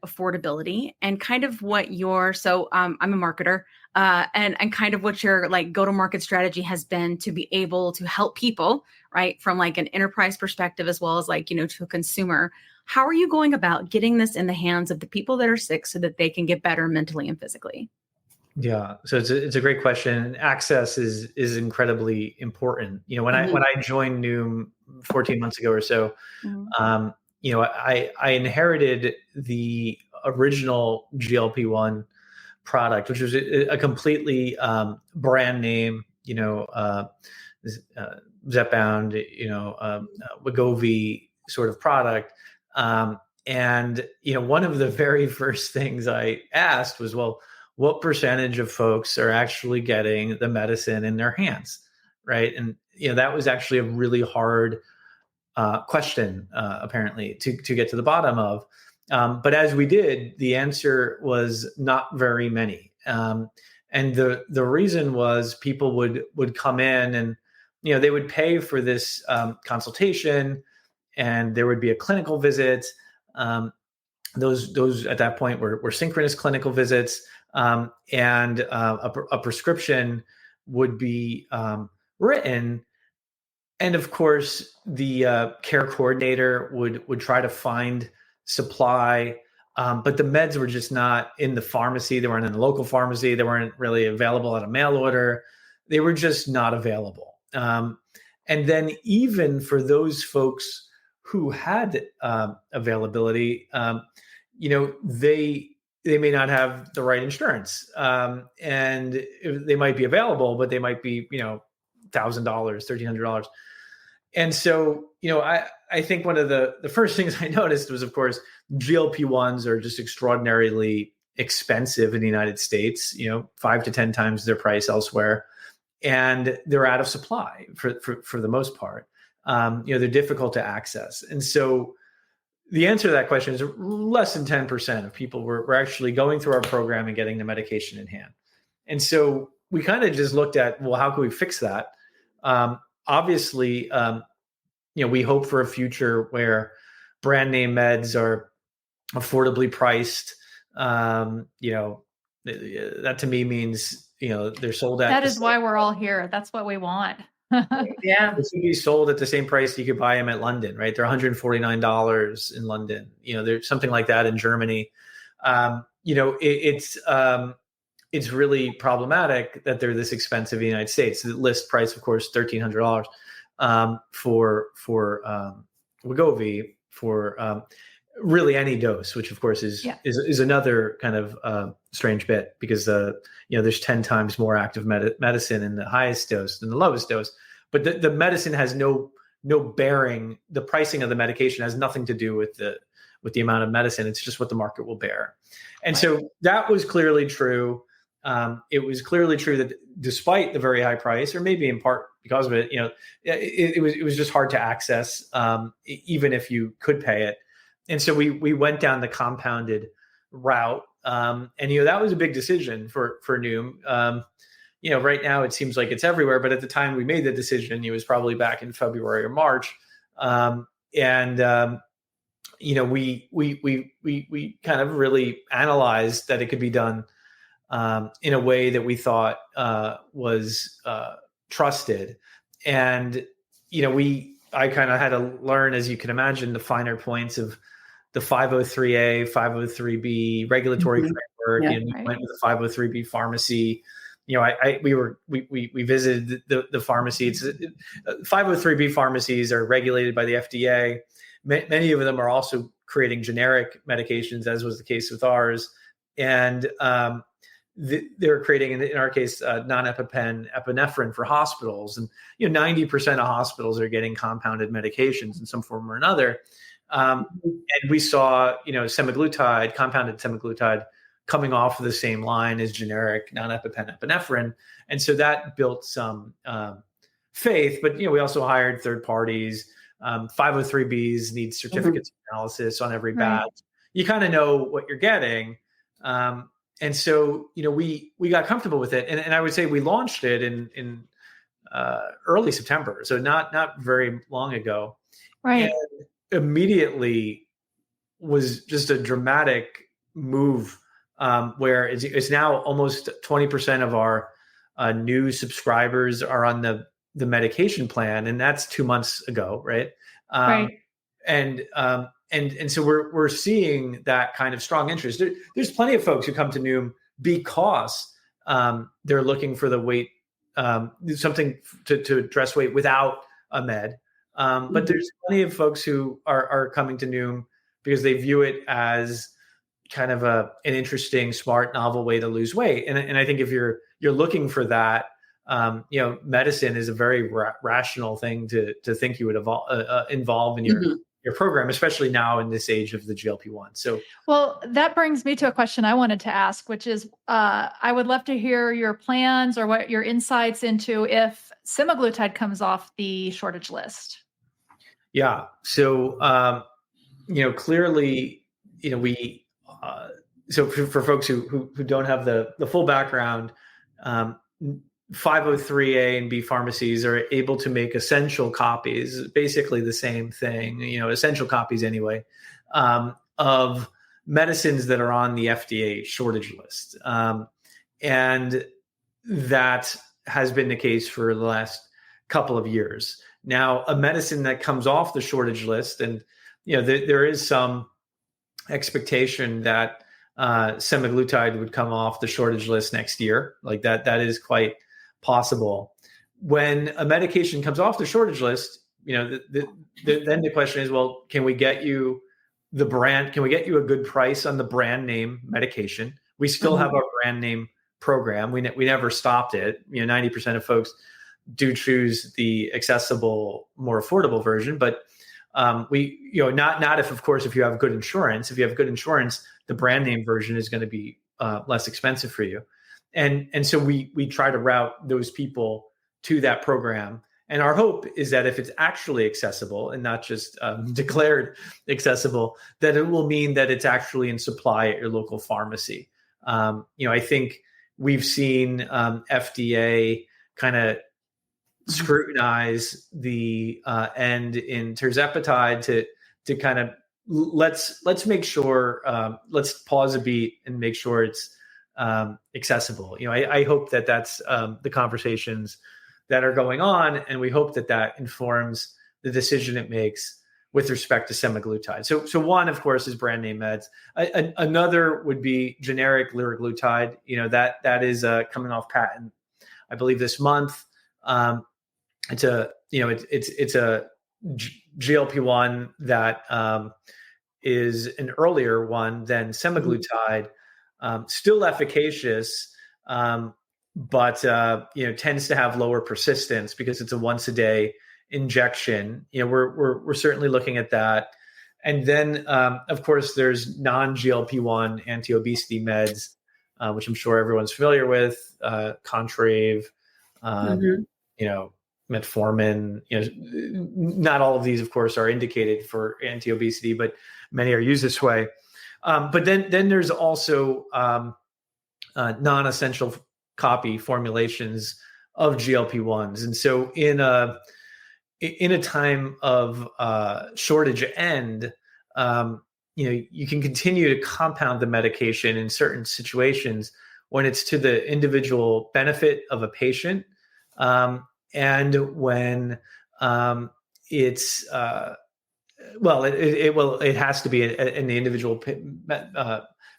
affordability and kind of what I'm a marketer and kind of what your like go-to-market strategy has been to be able to help people, right? From like an enterprise perspective, as well as like, to a consumer. How are you going about getting this in the hands of the people that are sick so that they can get better mentally and physically? Yeah. So it's a great question. Access is incredibly important. When I joined Noom 14 months ago or so, I inherited the original GLP-1 product, which was a completely brand name, zepbound, wegovy sort of product. And one of the very first things I asked was, well, what percentage of folks are actually getting the medicine in their hands, right? And that was actually a really hard question, apparently, to get to the bottom of. But as we did, the answer was not very many. And the reason was people would come in and they would pay for this consultation, and there would be a clinical visit. Those at that point were synchronous clinical visits, and a prescription would be written. And of course, the care coordinator would try to find supply, but the meds were just not in the pharmacy. They weren't in the local pharmacy. They weren't really available at a mail order. They were just not available. And then even for those folks who had availability, they may not have the right insurance, and they might be available, but they might be $1,000, $1,300. And so, I think one of the first things I noticed was, of course, GLP-1s are just extraordinarily expensive in the United States, 5 to 10 times their price elsewhere. And they're out of supply for the most part. They're difficult to access. And so the answer to that question is less than 10% of people were actually going through our program and getting the medication in hand. And so we kind of just looked at, well, how can we fix that? Obviously, we hope for a future where brand name meds are affordably priced. That to me means, they're sold at. That is why we're all here. That's what we want. Yeah. They should be sold at the same price you could buy them at London, right? They're $149 in London. There's something like that in Germany. It's really problematic that they're this expensive in the United States. The list price, of course, $1,300 for wegovy for really any dose, which of course is another kind of strange bit, because there's 10 times more active medicine in the highest dose than the lowest dose. But the medicine has no bearing. The pricing of the medication has nothing to do with the amount of medicine. It's just what the market will bear. And so that was clearly true. It was clearly true that despite the very high price, or maybe in part because of it, it was just hard to access, even if you could pay it. And so we went down the compounded route, and that was a big decision for Noom. Right now it seems like it's everywhere, but at the time we made the decision, it was probably back in February or March, we kind of really analyzed that it could be done in a way that we thought was trusted. And I kind of had to learn, as you can imagine, the finer points of the 503A, 503B regulatory framework. We went with the 503B pharmacy. We visited the pharmacy. 503B pharmacies are regulated by the FDA. Many of them are also creating generic medications, as was the case with ours. And they're creating, in our case, non-EpiPen epinephrine for hospitals. And 90% of hospitals are getting compounded medications in some form or another. And we saw, semaglutide, compounded semaglutide, coming off of the same line as generic non-EpiPen epinephrine. And so that built some faith. But we also hired third parties. 503Bs need certificates of analysis on every batch. You kind of know what you're getting. And so, we got comfortable with it. And I would say we launched it in early September. So not very long ago. Right. And immediately was just a dramatic move, where it's now almost 20% of our new subscribers are on the medication plan. And that's 2 months ago. Right. And so we're seeing that kind of strong interest. There's plenty of folks who come to Noom because they're looking for the weight, something to address weight without a med. But there's plenty of folks who are coming to Noom because they view it as kind of an interesting, smart, novel way to lose weight. And I think if you're looking for that, medicine is a very rational thing to think you would involve in your program, especially now in this age of the GLP-1. So, well, that brings me to a question I wanted to ask, which is, I would love to hear your plans or what your insights into if semaglutide comes off the shortage list. Yeah. So, clearly, we, so for folks who don't have the full background, 503A and B pharmacies are able to make essential copies, basically the same thing, essential copies anyway, of medicines that are on the FDA shortage list. And that has been the case for the last couple of years. Now, a medicine that comes off the shortage list, and there is some expectation that semaglutide would come off the shortage list next year. Like that is quite possible. When a medication comes off the shortage list, then the question is, well, can we get you the brand? Can we get you a good price on the brand name medication? We still have our brand name program. We never stopped it. 90% of folks do choose the accessible, more affordable version, but not if you have good insurance. If you have good insurance, the brand name version is going to be less expensive for you. And so we try to route those people to that program. And our hope is that if it's actually accessible and not just declared accessible, that it will mean that it's actually in supply at your local pharmacy. I think we've seen FDA kind of scrutinize the end in tirzepatide to kind of let's make sure, let's pause a beat and make sure it's accessible. I hope that that's the conversations that are going on, and we hope that informs the decision it makes with respect to semaglutide. So one, of course, is brand name meds. Another would be generic liraglutide. That is coming off patent, I believe, this month. It's a GLP-1 that is an earlier one than semaglutide. Still efficacious, but tends to have lower persistence because it's a once a day injection. We're certainly looking at that. And then, of course, there's non-GLP-1 anti-obesity meds, which I'm sure everyone's familiar with, Contrave, metformin. Not all of these, of course, are indicated for anti-obesity, but many are used this way. But then there's also non-essential copy formulations of GLP-1s. And so in a time of shortage end, you can continue to compound the medication in certain situations when it's to the individual benefit of a patient, and when it's it has to be in the individual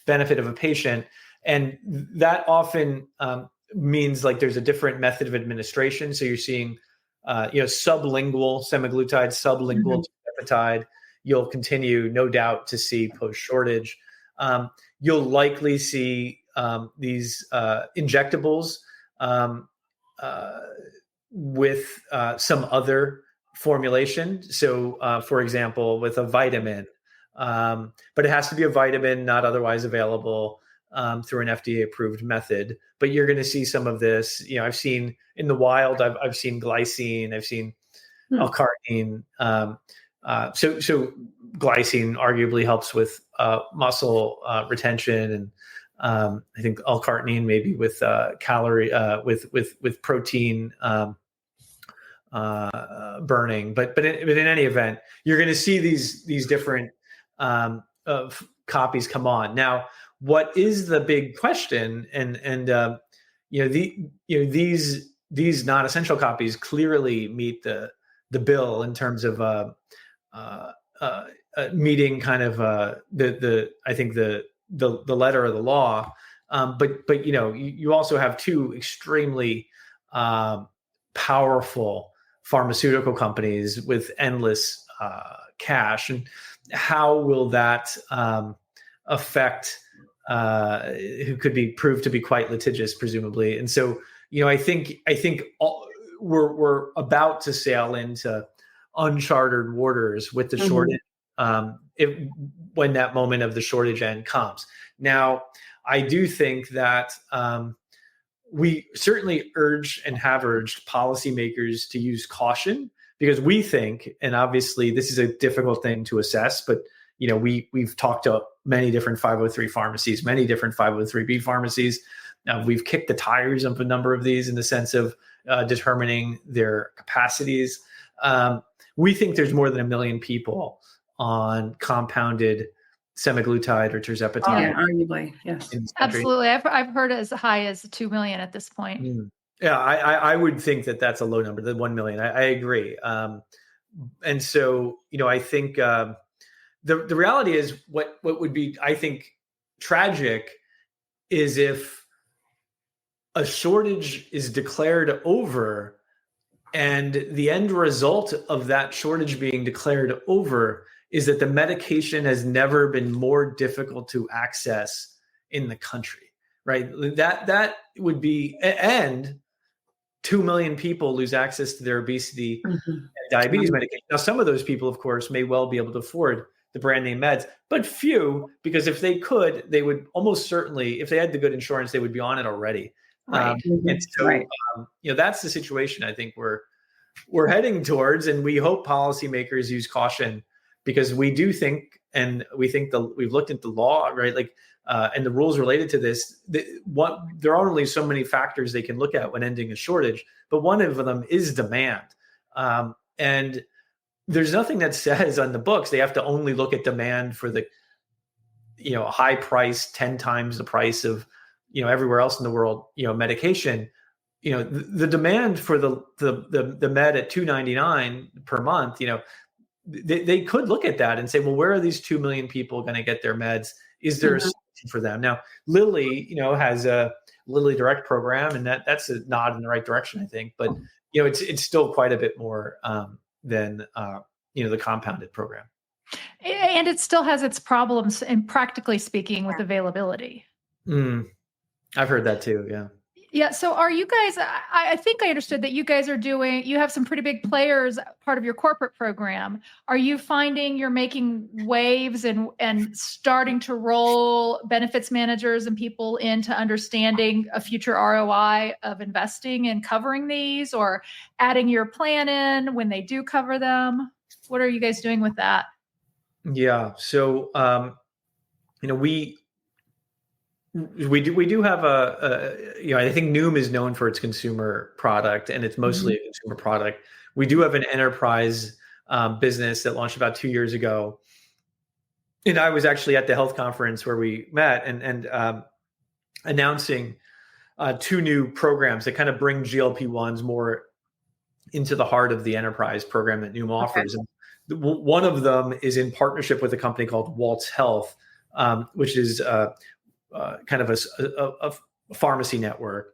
benefit of a patient. And that often means like there's a different method of administration. So you're seeing, sublingual semaglutide, sublingual tirzepatide. You'll continue, no doubt, to see post-shortage. You'll likely see these injectables with some other formulation. So, for example, with a vitamin, but it has to be a vitamin not otherwise available through an FDA-approved method. But you're going to see some of this. I've seen in the wild. I've seen glycine. I've seen L-carnitine. So glycine arguably helps with muscle retention, and I think L-carnitine maybe with calorie with protein burning. But in any event, you're going to see these different copies come on. Now, what is the big question? And these non-essential copies clearly meet the bill in terms of meeting kind of I think the letter of the law. But you also have two extremely powerful pharmaceutical companies with endless cash, and how will that affect who could be proved to be quite litigious, presumably? And so, I think we're about to sail into uncharted waters with the shortage. When that moment of the shortage end comes. Now, I do think that we certainly urge and have urged policymakers to use caution, because we think, and obviously this is a difficult thing to assess, but we've talked to many different 503 pharmacies, many different 503B pharmacies. We've kicked the tires of a number of these in the sense of determining their capacities. We think there's more than 1 million people on compounded semaglutide or tirzepatide. Oh, yeah, arguably, yes. Absolutely. I've heard as high as 2 million at this point. Yeah, I would think that that's a low number, the 1 million. I agree. And so, I think the reality is what would be, I think, tragic is if a shortage is declared over, and the end result of that shortage being declared over is that the medication has never been more difficult to access in the country, right? That would be, and 2 million people lose access to their obesity and diabetes medication. Now, some of those people, of course, may well be able to afford the brand name meds, but few, because if they could, they would almost certainly, if they had the good insurance, they would be on it already. Right. And so, that's the situation I think we're heading towards, and we hope policymakers use caution, because we do think, and we think we've looked at the law, right? Like, and the rules related to this. There are only so many factors they can look at when ending a shortage, but one of them is demand. And there's nothing that says on the books they have to only look at demand for the, high price, 10 times the price of, everywhere else in the world, medication. The demand for the med at $2.99 per month, they could look at that and say, well, where are these 2 million people going to get their meds? Is there a solution for them? Now, Lilly, has a Lilly Direct program, and that's a nod in the right direction, I think. But it's still quite a bit more than the compounded program, and it still has its problems, and practically speaking, with availability. I've heard that too. Yeah. Yeah. So are you guys, I think I understood that you guys you have some pretty big players, part of your corporate program. Are you finding you're making waves and starting to roll benefits managers and people into understanding a future ROI of investing and covering these, or adding your plan in when they do cover them? What are you guys doing with that? Yeah. So, we do have I think Noom is known for its consumer product, and it's mostly a consumer product. We do have an enterprise business that launched about 2 years ago. And I was actually at the health conference where we met and announcing 2 new programs that kind of bring GLP-1s more into the heart of the enterprise program that Noom offers. Okay. And one of them is in partnership with a company called Waltz Health, which is kind of a pharmacy network.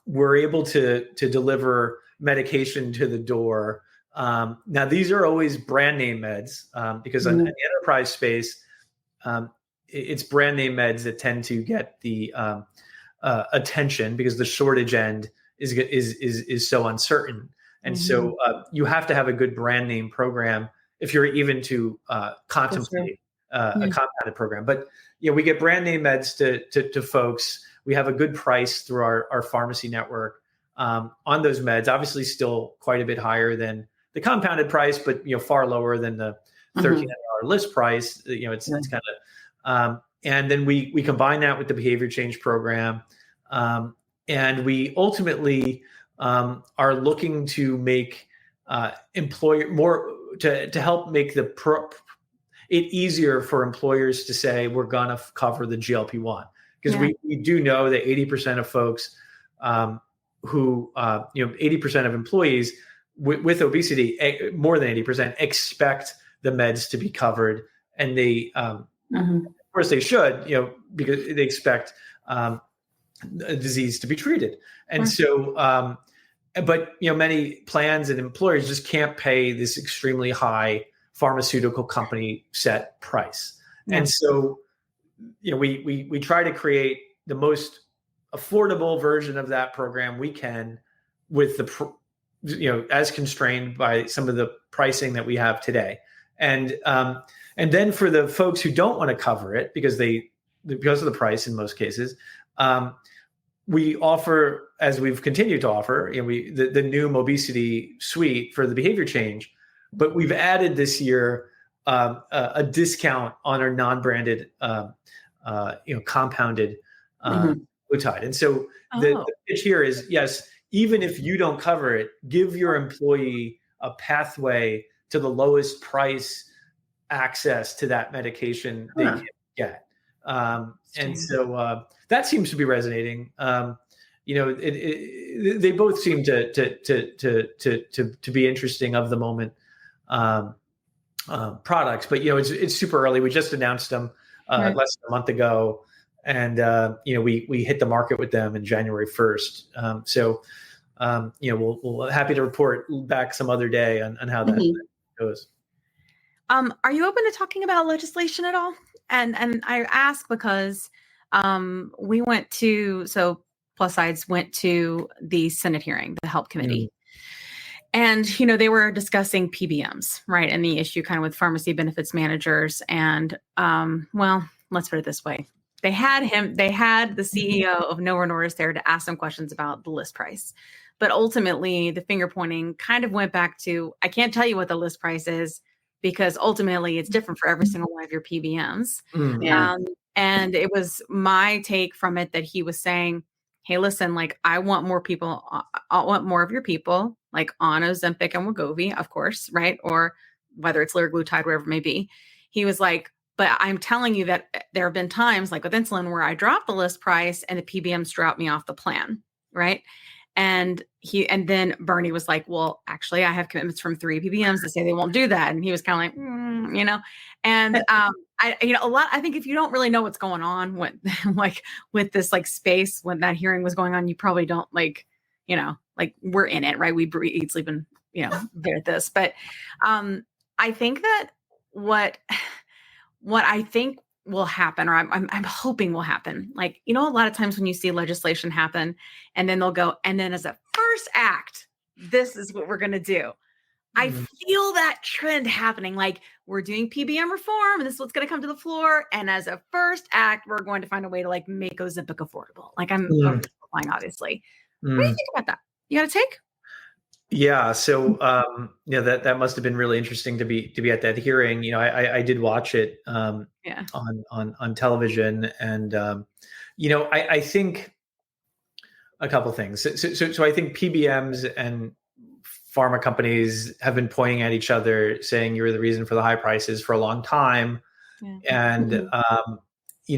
We're able to deliver medication to the door. Now, these are always brand name meds because in the enterprise space, it's brand name meds that tend to get the attention because the shortage end is so uncertain. And so you have to have a good brand name program if you're even to contemplate a compounded program. But we get brand name meds to folks. We have a good price through our pharmacy network on those meds. Obviously, still quite a bit higher than the compounded price, but far lower than the $1,300 list price. It's kind of, and then we combine that with the behavior change program, and we ultimately are looking to make employer more to help make it easier for employers to say we're going to cover the GLP-1, because we do know that 80% of folks who 80% of employees with obesity, more than 80%, expect the meds to be covered, and they of course they should, because they expect a disease to be treated. And so, but many plans and employers just can't pay this extremely high pharmaceutical company set price. Yeah. And so, we try to create the most affordable version of that program we can with as constrained by some of the pricing that we have today. And then for the folks who don't want to cover it because of the price in most cases, we offer, as we've continued to offer, the Noom obesity suite for the behavior change, but we've added this year a discount on our non-branded, compounded glutide. And so the pitch here is, yes, even if you don't cover it, give your employee a pathway to the lowest price access to that medication they can get. And so that seems to be resonating. They both seem to be interesting of the moment products, but it's super early. We just announced them less than a month ago, and we hit the market with them in January 1st. We'll happy to report back some other day on how that goes. Are you open to talking about legislation at all? And I ask because we went to, Plus SideZ went to the Senate hearing, the HELP committee. And, they were discussing PBMs, right? And the issue kind of with pharmacy benefits managers. And, let's put it this way. They had the CEO of Novo Nordisk there to ask some questions about the list price. But ultimately, the finger pointing kind of went back to, I can't tell you what the list price is because ultimately it's different for every single one of your PBMs. And it was my take from it that he was saying, hey, listen, like I want more of your people like on Ozempic and Wegovy, of course, right? Or whether it's liraglutide, whatever it may be. He was like, but I'm telling you that there have been times like with insulin where I dropped the list price and the PBMs dropped me off the plan, right? And then Bernie was like, well, actually, I have commitments from 3 PBMs that say they won't do that. And he was kind of like, and I think if you don't really know what's going on with this like space, when that hearing was going on, you probably don't like we're in it, right? We breathe, eat, sleep, and, there at this. But I think that what I think will happen, or I'm hoping will happen. Like, a lot of times when you see legislation happen and then they'll go, and then as a first act, this is what we're going to do. I feel that trend happening. Like we're doing PBM reform and this is what's going to come to the floor. And as a first act, we're going to find a way to like make Ozempic affordable. Like I'm oversimplifying, obviously. What do you think about that? You got a take? Yeah. So, that must've been really interesting to be at that hearing. I did watch it, on television and, I think a couple of things. So I think PBMs and pharma companies have been pointing at each other saying you're the reason for the high prices for a long time. Yeah. And,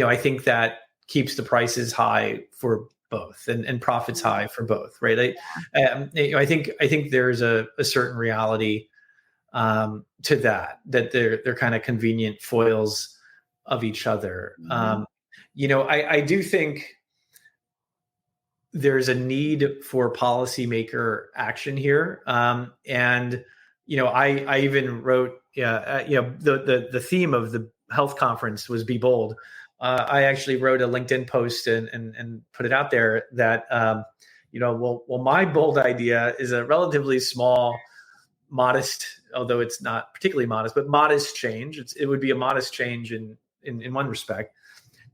I think that keeps the prices high for both and profits high for both, right? I think there's a certain reality to that they're kind of convenient foils of each other. I do think there's a need for policymaker action here, and I even wrote the theme of the health conference was Be Bold. I actually wrote a LinkedIn post and put it out there that, my bold idea is a relatively small, modest, although it's not particularly modest, but modest change. It would be a modest change in one respect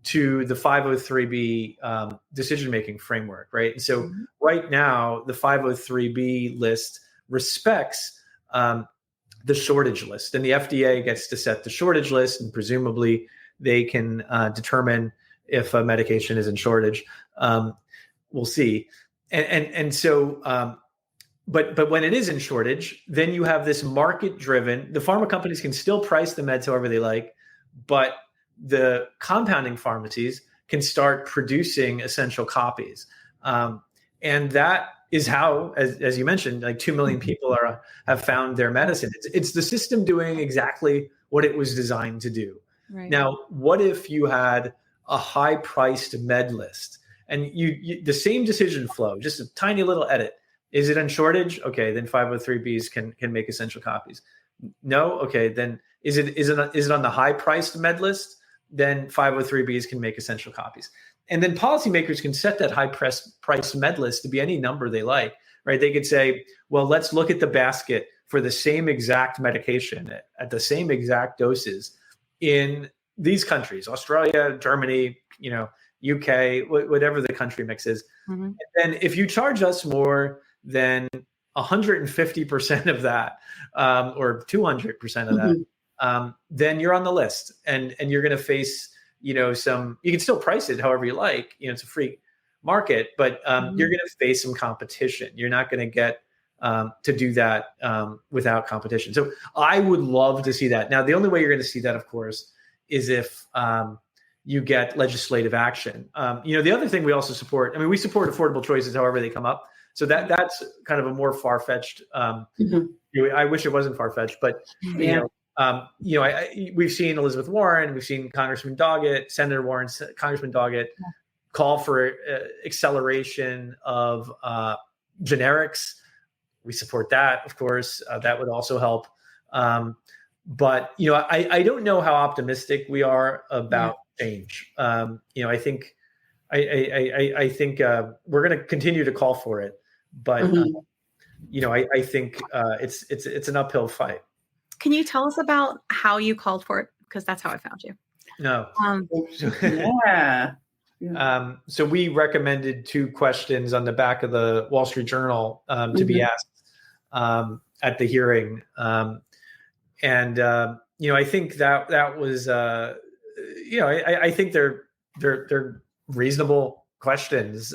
to the 503B decision-making framework, right? And so right now, the 503B list respects the shortage list, and the FDA gets to set the shortage list, and presumably they can determine if a medication is in shortage. We'll see. And so, but when it is in shortage, then you have this market-driven. The pharma companies can still price the meds however they like, but the compounding pharmacies can start producing essential copies. And that is how, as you mentioned, like 2 million people have found their medicine. It's the system doing exactly what it was designed to do. Right. Now, what if you had a high-priced med list, and you the same decision flow, just a tiny little edit. Is it on shortage? Okay, then 503Bs can make essential copies. No, okay, then is it on the high-priced med list? Then 503Bs can make essential copies. And then policymakers can set that high-priced med list to be any number they like, right? They could say, well, let's look at the basket for the same exact medication at the same exact doses in these countries, Australia, Germany, UK, whatever the country mix is. Mm-hmm. And then if you charge us more than 150% of that, or 200% of that, then you're on the list, and you're going to face, you can still price it however you like. It's a free market, but you're going to face some competition. You're not going to get to do that without competition. So I would love to see that. Now, the only way you're going to see that, of course, is if you get legislative action. The other thing we also support, we support affordable choices however they come up. So that's kind of a more far-fetched. I wish it wasn't far-fetched, but we've seen Elizabeth Warren, we've seen Congressman Doggett, Senator Warren, Congressman Doggett call for acceleration of generics. We support that, of course. That would also help. But I don't know how optimistic we are about change. I think we're going to continue to call for it, but I think it's an uphill fight. Can you tell us about how you called for it? Because that's how I found you. No. Yeah. So we recommended 2 questions on the back of the Wall Street Journal to be asked at the hearing. I think that was, I think they're reasonable questions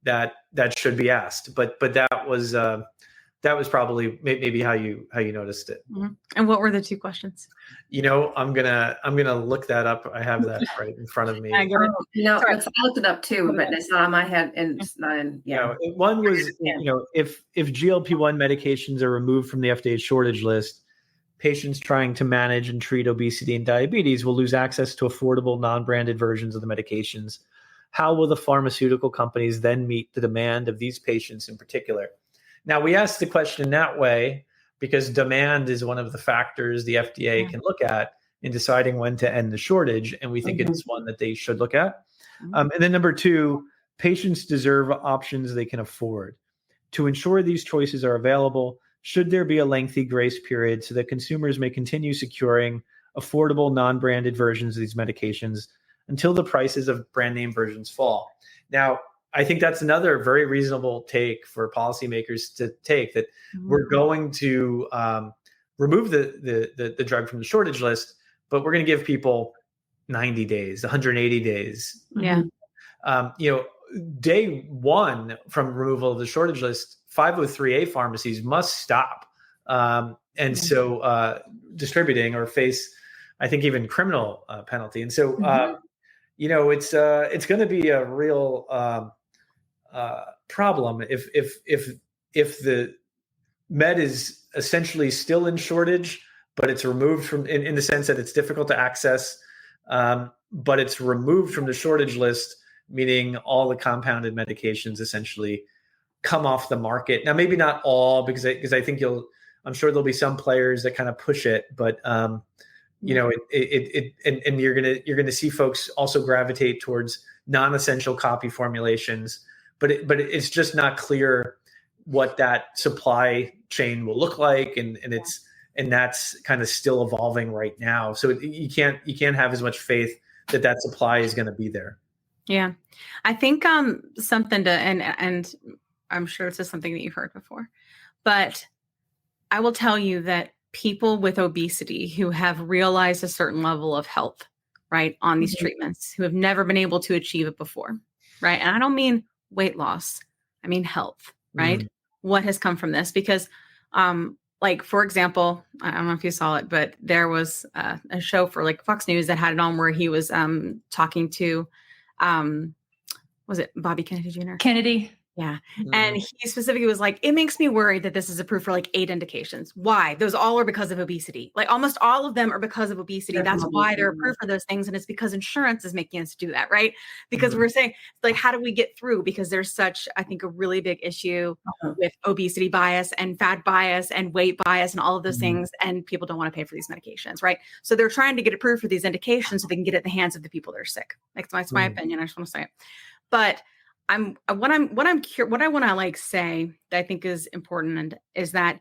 that should be asked, but that was probably maybe how you noticed it. Mm-hmm. And what were the 2 questions? I'm gonna look that up. I have that right in front of me. I looked it up too, but it's not on my head, and it's not in. Yeah. One was if GLP-1 medications are removed from the FDA shortage list, patients trying to manage and treat obesity and diabetes will lose access to affordable non-branded versions of the medications. How will the pharmaceutical companies then meet the demand of these patients in particular? Now, we asked the question that way because demand is one of the factors the FDA can look at in deciding when to end the shortage, and we think it's one that they should look at. And then number 2, patients deserve options they can afford. To ensure these choices are available, should there be a lengthy grace period so that consumers may continue securing affordable non-branded versions of these medications until the prices of brand name versions fall? Now, I think that's another very reasonable take for policymakers to take, that we're going to remove the drug from the shortage list, but we're going to give people 90 days, 180 days. Yeah. Day 1 from removal of the shortage list, 503A pharmacies must stop. So distributing or face, I think, even criminal penalty. And so, it's going to be a real problem if the med is essentially still in shortage, but it's removed from in the sense that it's difficult to access, but it's removed from the shortage list, meaning all the compounded medications essentially come off the market. Now, maybe not all, because I think I'm sure there'll be some players that kind of push it, but and you're gonna see folks also gravitate towards non-essential copy formulations, but it's just not clear what that supply chain will look like, and that's kind of still evolving right now. So you can't have as much faith that supply is going to be there. Yeah, I think something to and I'm sure this is something that you've heard before, but I will tell you that people with obesity who have realized a certain level of health, right, on these treatments, who have never been able to achieve it before, right? And I don't mean weight loss, I mean health, right? What has come from this? Because, like, for example, I don't know if you saw it, but there was a show for like Fox News that had it on where he was talking to, was it Bobby Kennedy Jr.? Kennedy. Yeah. And he specifically was like, it makes me worried that this is approved for like 8 indications. Why? Those all are because of obesity. Like almost all of them are because of obesity. That's why they're approved for those things. And it's because insurance is making us do that, right? Because we're saying, like, how do we get through? Because there's such, I think, a really big issue with obesity bias and fat bias and weight bias and all of those things. And people don't want to pay for these medications, right? So they're trying to get approved for these indications so they can get it in the hands of the people that are sick. Like, that's my opinion. I just want to say it. But what I want to like say that I think is important is that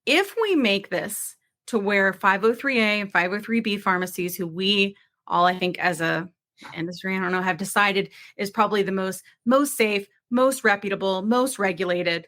if we make this to where 503A and 503B pharmacies, who we all, I think as a industry, I don't know, have decided is probably the most safe, most reputable, most regulated,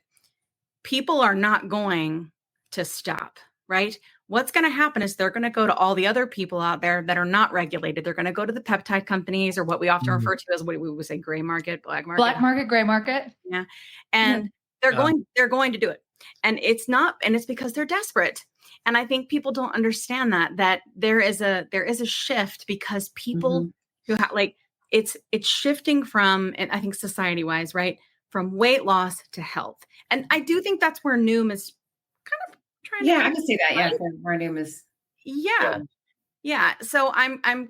people are not going to stop, right? What's going to happen is they're going to go to all the other people out there that are not regulated. They're going to go to the peptide companies, or what we often refer to as, what we would say, gray market, black market, gray market. Yeah. And they're going to do it. And it's because they're desperate. And I think people don't understand that there is a shift, because people who like, it's shifting from, and I think society wise, right, from weight loss to health. And I do think that's where Noom is kind of trying to. Yeah, I can see that. Right? Yeah, where Noom is. Yeah. So I'm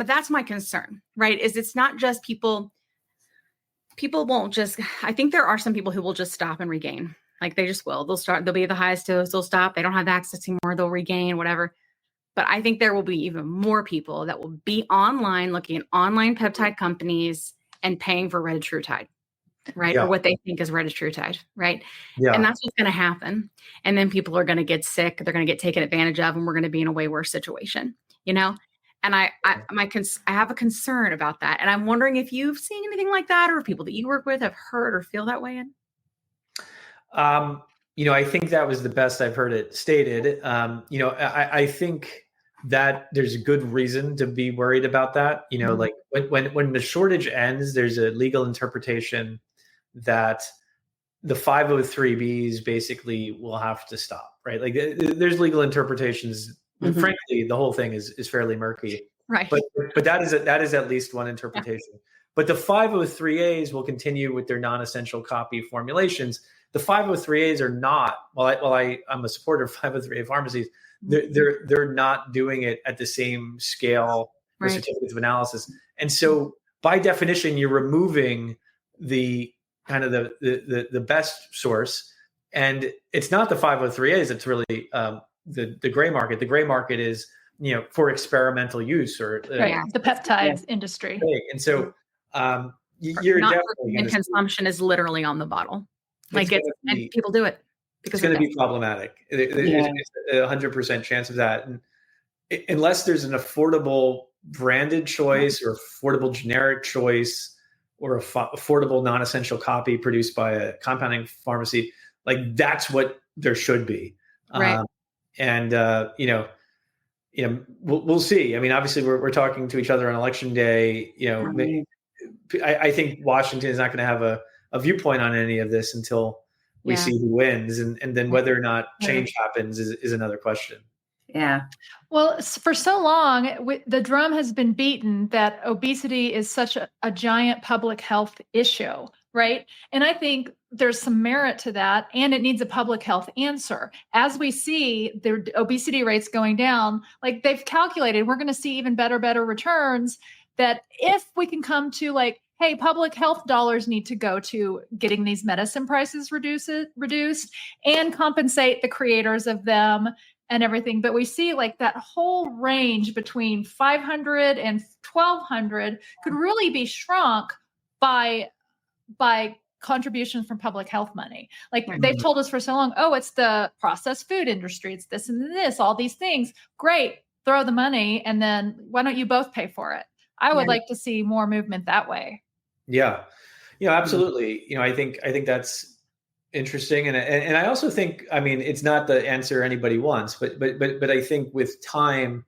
that's my concern, right? Is it's not just people won't just, I think there are some people who will just stop and regain. Like they just will. They'll be at the highest dose, they'll stop. They don't have access anymore, they'll regain, whatever. But I think there will be even more people that will be online looking at online peptide companies and paying for retatrutide, right? Yeah. Or what they think is retatrutide, right? Yeah. And that's what's going to happen. And then people are going to get sick. They're going to get taken advantage of, and we're going to be in a way worse situation, you know? And I have a concern about that. And I'm wondering if you've seen anything like that, or if people that you work with have heard or feel that way. I think that was the best I've heard it stated. I think that there's a good reason to be worried about that. Like when the shortage ends, there's a legal interpretation that the 503Bs basically will have to stop, right? Like there's legal interpretations. Frankly, the whole thing is fairly murky, right? But that is at least one interpretation. Yeah. But the 503As will continue with their non-essential copy formulations. The 503As are not. I'm a supporter of 503A pharmacies. They're not doing it at the same scale with certificates of analysis, and so by definition, you're removing the kind of the best source, and it's not the 503As. It's really the gray market. The gray market is for experimental use or the peptides industry, and so you're not definitely consumption is literally on the bottle. And people do it. It's going to be problematic. There's a 100% chance of that. And unless there's an affordable branded choice or affordable generic choice or affordable non-essential copy produced by a compounding pharmacy, like that's what there should be. Right. We'll see. I mean, obviously we're talking to each other on election day. I think Washington is not going to have a viewpoint on any of this until we see who wins, and then whether or not change happens is another question. Yeah. Well, for so long, the drum has been beaten that obesity is such a giant public health issue, right? And I think there's some merit to that, and it needs a public health answer. As we see the obesity rates going down, like they've calculated, we're going to see even better returns, that if we can come to like, hey, public health dollars need to go to getting these medicine prices reduced and compensate the creators of them and everything. But we see like that whole range between 500 and 1,200 could really be shrunk by contributions from public health money. Like they've told us for so long, oh, it's the processed food industry. It's this and this, all these things. Great. Throw the money. And then why don't you both pay for it? I would like to see more movement that way. Yeah, absolutely. I think that's interesting, and I also think, I mean, it's not the answer anybody wants, but I think with time,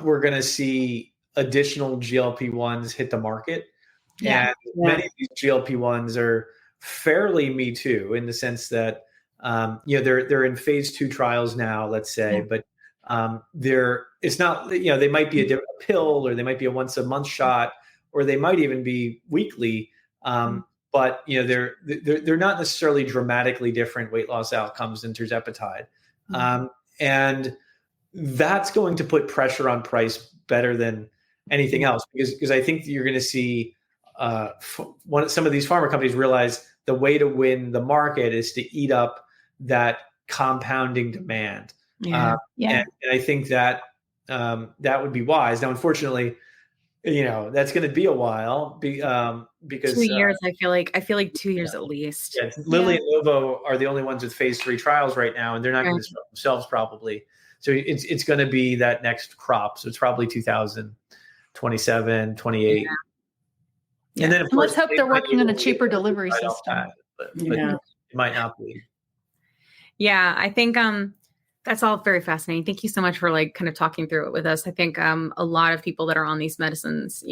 we're going to see additional GLP-1s hit the market, and many of these GLP-1s are fairly me too, in the sense that they're in phase 2 trials now, let's say, but it's not, they might be a pill, or they might be a once a month shot, or they might even be weekly. But but they're not necessarily dramatically different weight loss outcomes than tirzepatide. And that's going to put pressure on price better than anything else, because I think you're going to see some of these pharma companies realize the way to win the market is to eat up that compounding demand. And I think that that would be wise. Now, unfortunately, that's going to be a while because 2 years. I feel like 2 years at least. Yeah, Lilly and Novo are the only ones with phase 3 trials right now, and they're not going to disrupt themselves probably. So it's going to be that next crop. So it's probably 2027, 28. Yeah. And then of course, let's hope they're working on a cheaper delivery system. But it might not be. Yeah, I think that's all very fascinating. Thank you so much for kind of talking through it with us. I think a lot of people that are on these medicines,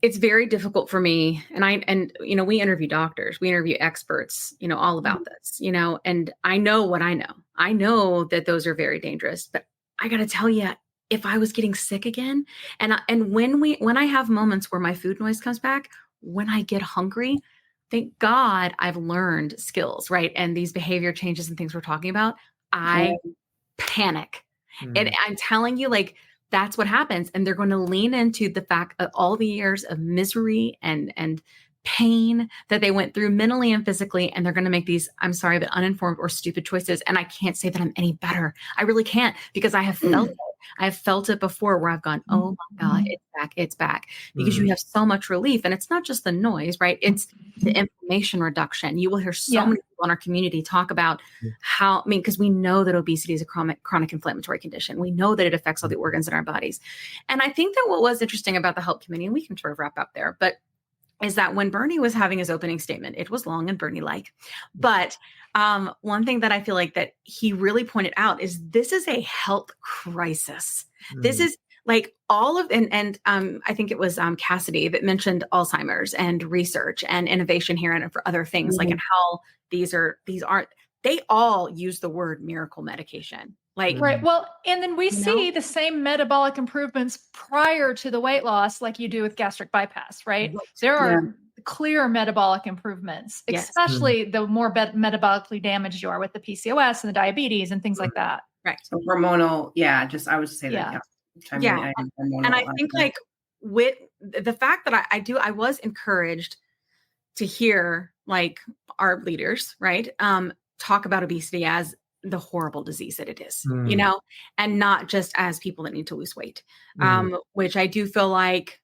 it's very difficult for me. And we interview doctors, we interview experts, all about this, and I know what I know. I know that those are very dangerous, but I got to tell you, if I was getting sick again, and when I have moments where my food noise comes back, when I get hungry, thank God I've learned skills, right? And these behavior changes and things we're talking about, I panic. And I'm telling you, that's what happens. And they're going to lean into the fact of all the years of misery and pain that they went through mentally and physically. And they're going to make these, I'm sorry, but uninformed or stupid choices. And I can't say that I'm any better. I really can't, because I have felt it. I have felt it before, where I've gone, oh my God, it's back. Because you have so much relief. And it's not just the noise, right? It's the inflammation reduction. You will hear so many people in our community talk about how, because we know that obesity is a chronic inflammatory condition. We know that it affects all the organs in our bodies. And I think that what was interesting about the HELP committee, and we can sort of wrap up there, but is that when Bernie was having his opening statement, it was long and Bernie-like, but one thing that I feel like that he really pointed out is this is a health crisis. This is all of, and I think it was Cassidy that mentioned Alzheimer's and research and innovation here and for other things, and how they all use the word miracle medication. Right. Well, and then we see the same metabolic improvements prior to the weight loss, like you do with gastric bypass, right? There are clear metabolic improvements, especially the more metabolically damaged you are with the PCOS and the diabetes and things like that. Right. So hormonal, I would say that. And I think with the fact that I was encouraged to hear our leaders, right, talk about obesity as the horrible disease that it is, and not just as people that need to lose weight, which I do feel like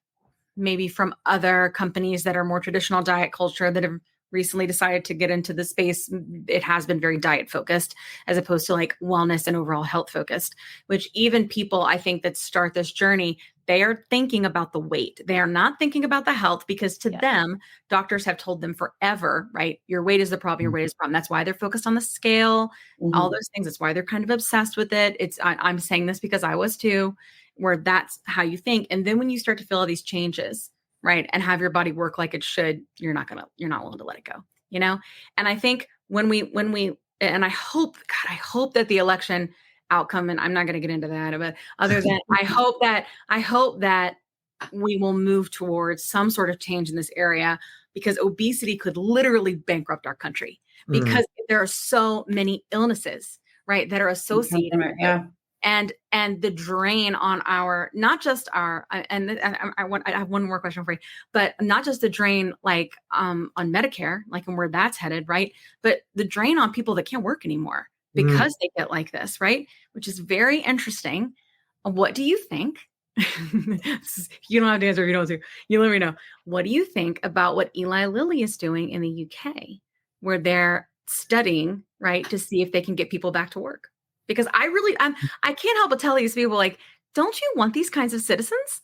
maybe from other companies that are more traditional diet culture that have recently decided to get into the space, it has been very diet focused as opposed to wellness and overall health focused, which even people I think that start this journey, they are thinking about the weight. They are not thinking about the health, because to them, doctors have told them forever, right? Your weight is the problem. Your weight is the problem. That's why they're focused on the scale, all those things. That's why they're kind of obsessed with it. I'm saying this because I was too, where that's how you think. And then when you start to feel all these changes, right, and have your body work like it should, you're not willing to let it go, And I think when we, and I hope that the election outcome, and I'm not going to get into that, but other than I hope that we will move towards some sort of change in this area, because obesity could literally bankrupt our country, because there are so many illnesses, right, that are associated with it. And the drain on our, not just our, and I have one more question for you, but not just the drain on Medicare, and where that's headed, right? But the drain on people that can't work anymore because they get like this, right? Which is very interesting. What do you think? You don't have to answer if you don't want to. You let me know. What do you think about what Eli Lilly is doing in the UK, where they're studying, right, to see if they can get people back to work? Because I can't help but tell these people, don't you want these kinds of citizens?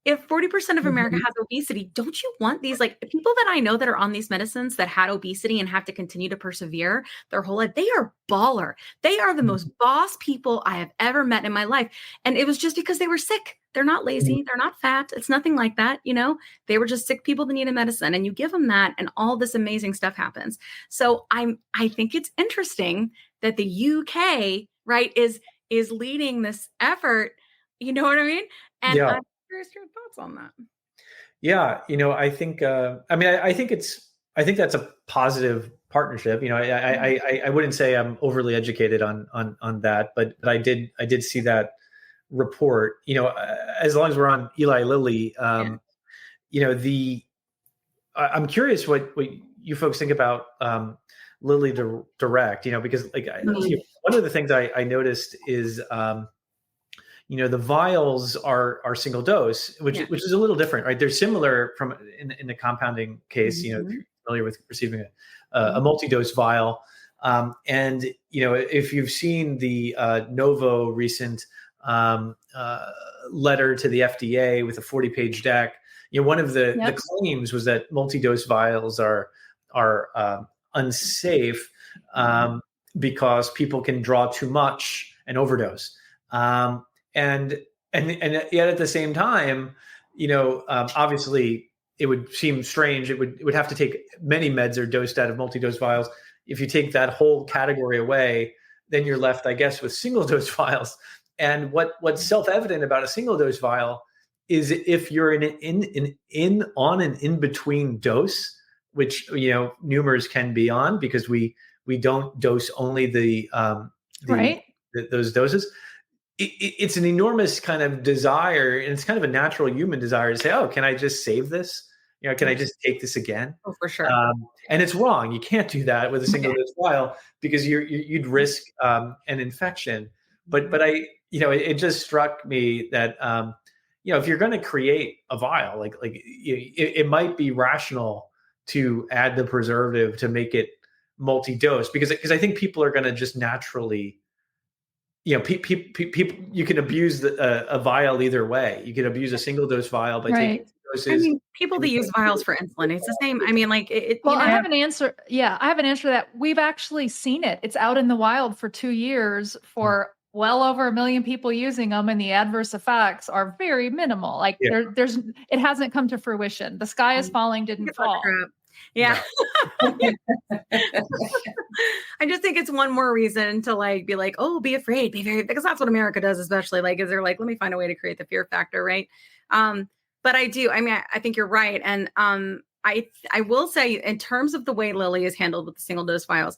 If 40% of America has obesity, don't you want these, people that I know that are on these medicines that had obesity and have to continue to persevere their whole life? They are baller. They are the most boss people I have ever met in my life. And it was just because they were sick. They're not lazy. They're not fat. It's nothing like that. They were just sick people that needed medicine, and you give them that and all this amazing stuff happens. So I think it's interesting that the UK, right, is leading this effort. You know what I mean? And I'm curious your thoughts on that. Yeah, I think. I think that's a positive partnership. I wouldn't say I'm overly educated on that, but I did see that report. As long as we're on Eli Lilly, I'm curious what you folks think about Lilly Direct. Because one of the things I noticed is the vials are single dose, which is a little different, right? They're similar from in the compounding case. If you're familiar with receiving a multi-dose vial, and if you've seen the Novo recent letter to the FDA with a 40-page deck, one of the claims was that multi-dose vials are unsafe because people can draw too much and overdose. And yet at the same time, obviously it would seem strange. It would have to take many meds are dosed out of multi-dose vials. If you take that whole category away, then you're left, I guess, with single dose vials. And what's self-evident about a single dose vial is if you're on an in-between dose, which Noomers can be on because we don't dose only those doses. It's an enormous kind of desire, and it's kind of a natural human desire to say, "Oh, can I just save this? Can I just take this again?" Oh, for sure. And it's wrong. You can't do that with a single dose vial because you'd risk an infection. But it just struck me that if you're going to create a vial, it might be rational to add the preservative to make it multi-dose because I think people are going to just naturally. People you can abuse a vial either way. You can abuse a single dose vial by taking doses. People that use vials for insulin, it's the same. I have an answer. Yeah, I have an answer to that. We've actually seen it. It's out in the wild for 2 years for well over 1 million people using them, and the adverse effects are very minimal. It hasn't come to fruition. The sky is falling didn't fall. Yeah. I just think it's one more reason to be like, oh, be afraid, because that's what America does, especially is they're like, let me find a way to create the fear factor. Right. But I do. I think you're right. And I will say in terms of the way Lilly is handled with the single dose vials,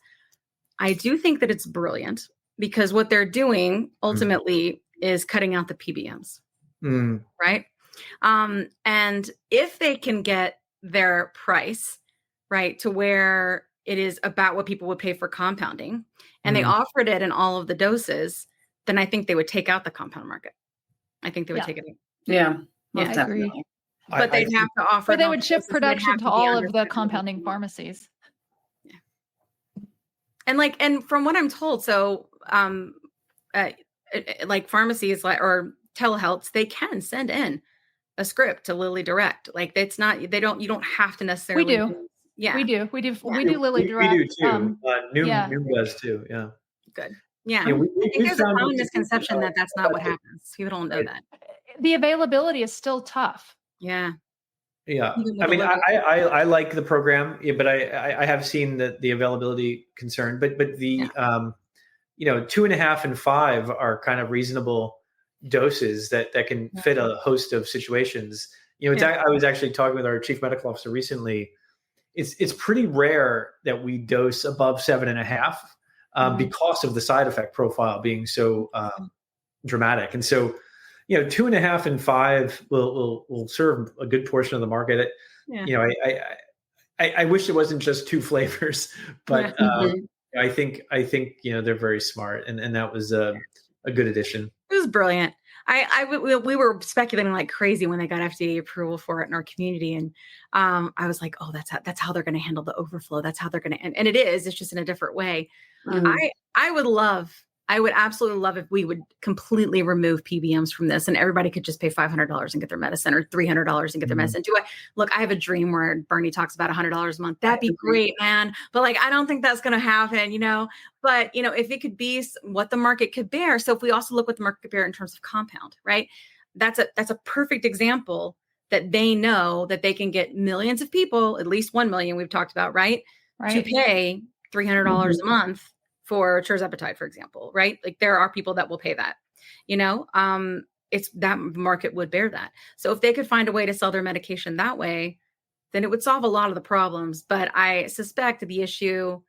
I do think that it's brilliant because what they're doing ultimately is cutting out the PBMs. Right. And if they can get their price right to where it is about what people would pay for compounding, and they offered it in all of the doses, then I think they would take out the compound market. I think they would take it out. Yeah. I agree. But they'd have to offer. Or they would shift production to all of the compounding pharmacies. Yeah. And from what I'm told, so pharmacies or telehealths, they can send in a script to Lilly Direct. It's not, you don't have to necessarily. We do. Yeah, we do. We do Lilly Direct. We do too. Noom does too. Yeah. Good. Yeah. I think there's a common misconception that that's not what happens. People don't know that. The availability is still tough. Yeah. Yeah. I like the program, but I have seen the availability concern, but the 2.5 and 5 are kind of reasonable doses that can fit a host of situations. I was actually talking with our chief medical officer recently. It's pretty rare that we dose above 7.5 because of the side effect profile being so dramatic. And so, 2.5 and 5 will serve a good portion of the market. I wish it wasn't just 2 flavors, but I think they're very smart, and that was a good addition. It was brilliant. We were speculating like crazy when they got FDA approval for it in our community. And I was like, oh, that's how they're going to handle the overflow. That's how they're going to, and it is, it's just in a different way. I would absolutely love if we would completely remove PBMs from this and everybody could just pay $500 and get their medicine, or $300 and get their medicine. I have a dream where Bernie talks about $100 a month. That'd be great, man. But I don't think that's going to happen, but if it could be what the market could bear. So if we also look what the market could bear in terms of compound, right? That's a perfect example that they know that they can get millions of people, at least 1 million we've talked about, right? To pay $300 a month for tirzepatide, for example, right? There are people that will pay that, that market would bear that. So if they could find a way to sell their medication that way, then it would solve a lot of the problems. But I suspect the issue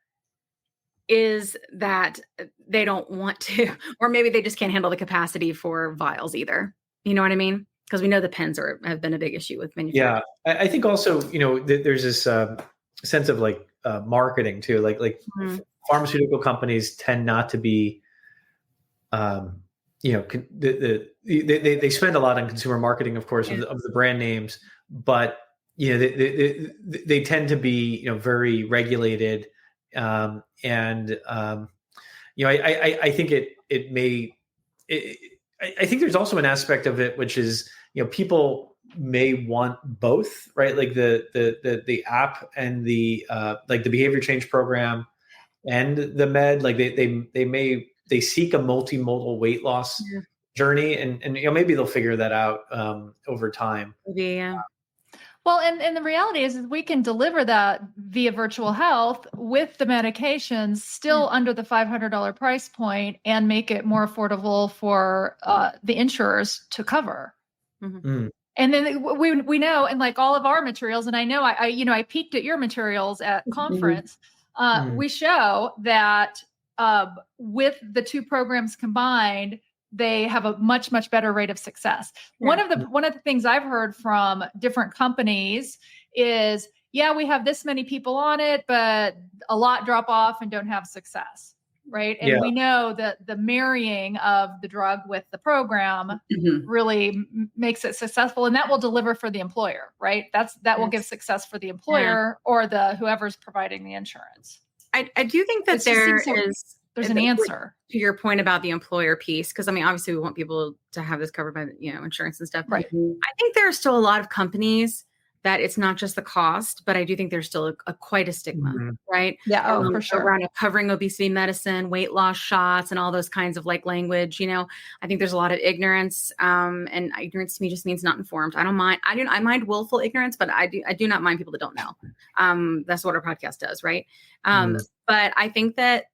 is that they don't want to, or maybe they just can't handle the capacity for vials either. You know what I mean? Because we know the pens have been a big issue with manufacturers. Yeah, I think also, there's this sense of like marketing too. Like pharmaceutical companies tend not to be, they spend a lot on consumer marketing, of course, of the brand names, but they tend to be very regulated, I think I think there's also an aspect of it which is people may want both, right? Like the app and the like the behavior change program and the med, like they seek a multimodal weight loss journey, and maybe they'll figure that out over time. Yeah. Well, and the reality is we can deliver that via virtual health with the medications still under the $500 price point and make it more affordable for the insurers to cover. And then we know, and like all of our materials, and I know I peeked at your materials at conference. We show that with the two programs combined, they have a much, much better rate of success. One of the things I've heard from different companies is, we have this many people on it, but a lot drop off and don't have success. Right. And we know that the marrying of the drug with the program really makes it successful, and that will deliver for the employer. Right. That will give success for the employer or the whoever's providing the insurance. I do think that there's an answer to your point about the employer piece. Cause I mean, obviously we want people to have this covered by, insurance and stuff. Right. I think there are still a lot of companies that it's not just the cost, but I do think there's still quite a stigma, right? Yeah, for sure. Around covering obesity medicine, weight loss shots, and all those kinds of like language. I think there's a lot of ignorance, and ignorance to me just means not informed. I don't mind. I mind willful ignorance, but I do not mind people that don't know. That's what our podcast does, right? But I think that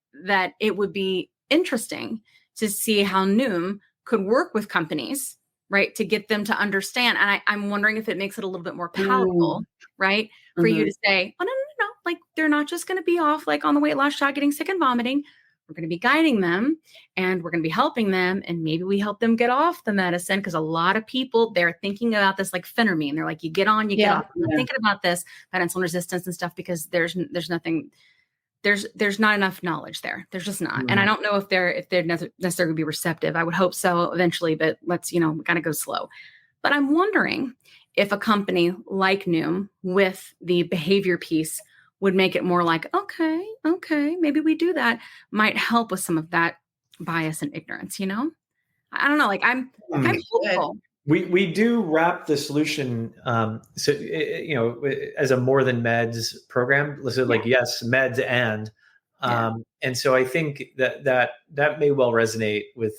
it would be interesting to see how Noom could work with companies, right, to get them to understand. And I'm wondering if it makes it a little bit more palatable, right, for you to say, oh, no, like they're not just going to be off like on the weight loss shot, getting sick and vomiting. We're going to be guiding them and we're going to be helping them. And maybe we help them get off the medicine, because a lot of people, they're thinking about this like phentermine. They're like, you get on, you get off. I'm thinking about this, about insulin resistance and stuff, because there's nothing. There's not enough knowledge there. There's just not. And I don't know if they're necessarily be receptive. I would hope so eventually, but let's, we gotta go slow. But I'm wondering if a company like Noom with the behavior piece would make it more like, okay, maybe we do that, might help with some of that bias and ignorance, I don't know. Like I'm hopeful. We do wrap the solution, as a more than meds program. So like, yes, meds and so I think that may well resonate with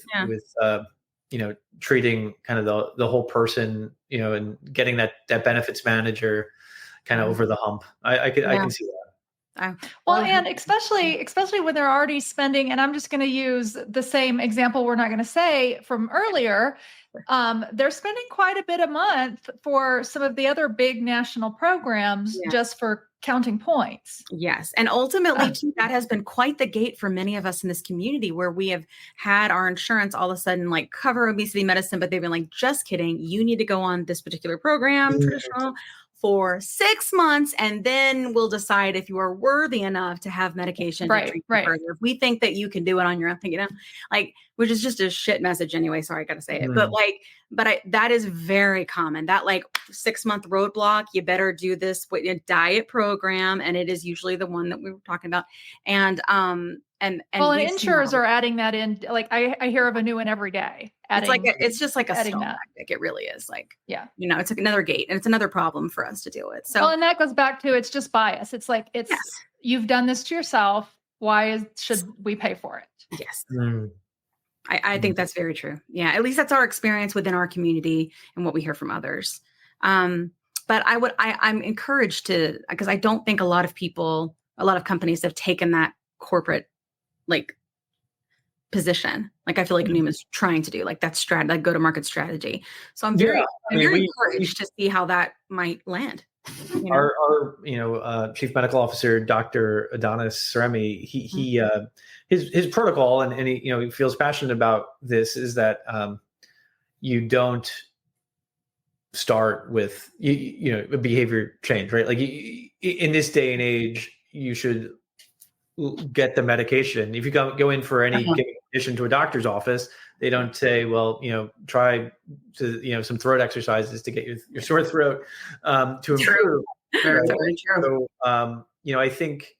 treating kind of the whole person, and getting that benefits manager kind of over the hump. I can see that. Well, and especially when they're already spending, and I'm just going to use the same example we're not going to say from earlier. They're spending quite a bit a month for some of the other big national programs just for counting points. Yes. And ultimately too, that has been quite the gate for many of us in this community, where we have had our insurance all of a sudden like cover obesity medicine, but they've been like, just kidding. You need to go on this particular program, traditional, for 6 months, and then we'll decide if you are worthy enough to have medication to treat you further. If we think that you can do it on your own, which is just a shit message anyway. Sorry, I got to say it, but that is very common. That like 6-month roadblock. You better do this diet program, and it is usually the one that we were talking about. And insurers are adding that in. Like I hear of a new one every day. It's just like a stall tactic. It really is it's like another gate, and it's another problem for us to deal with. So, and that goes back to, it's just bias. It's like, you've done this to yourself. Why should we pay for it? Yes. I think that's very true. Yeah. At least that's our experience within our community and what we hear from others. But I'm encouraged to, because I don't think a lot of companies have taken that corporate position. Like I feel like Noom is trying to do like that like go to market strategy. So I'm very encouraged to see how that might land. Our chief medical officer, Dr. Adonis Saremi, his protocol, and he feels passionate about this, is that you don't start with a behavior change, right? Like in this day and age, you should get the medication. If you go in for any given condition to a doctor's office, they don't say, well, try to, some throat exercises to get your sore throat to improve. Right? So, I think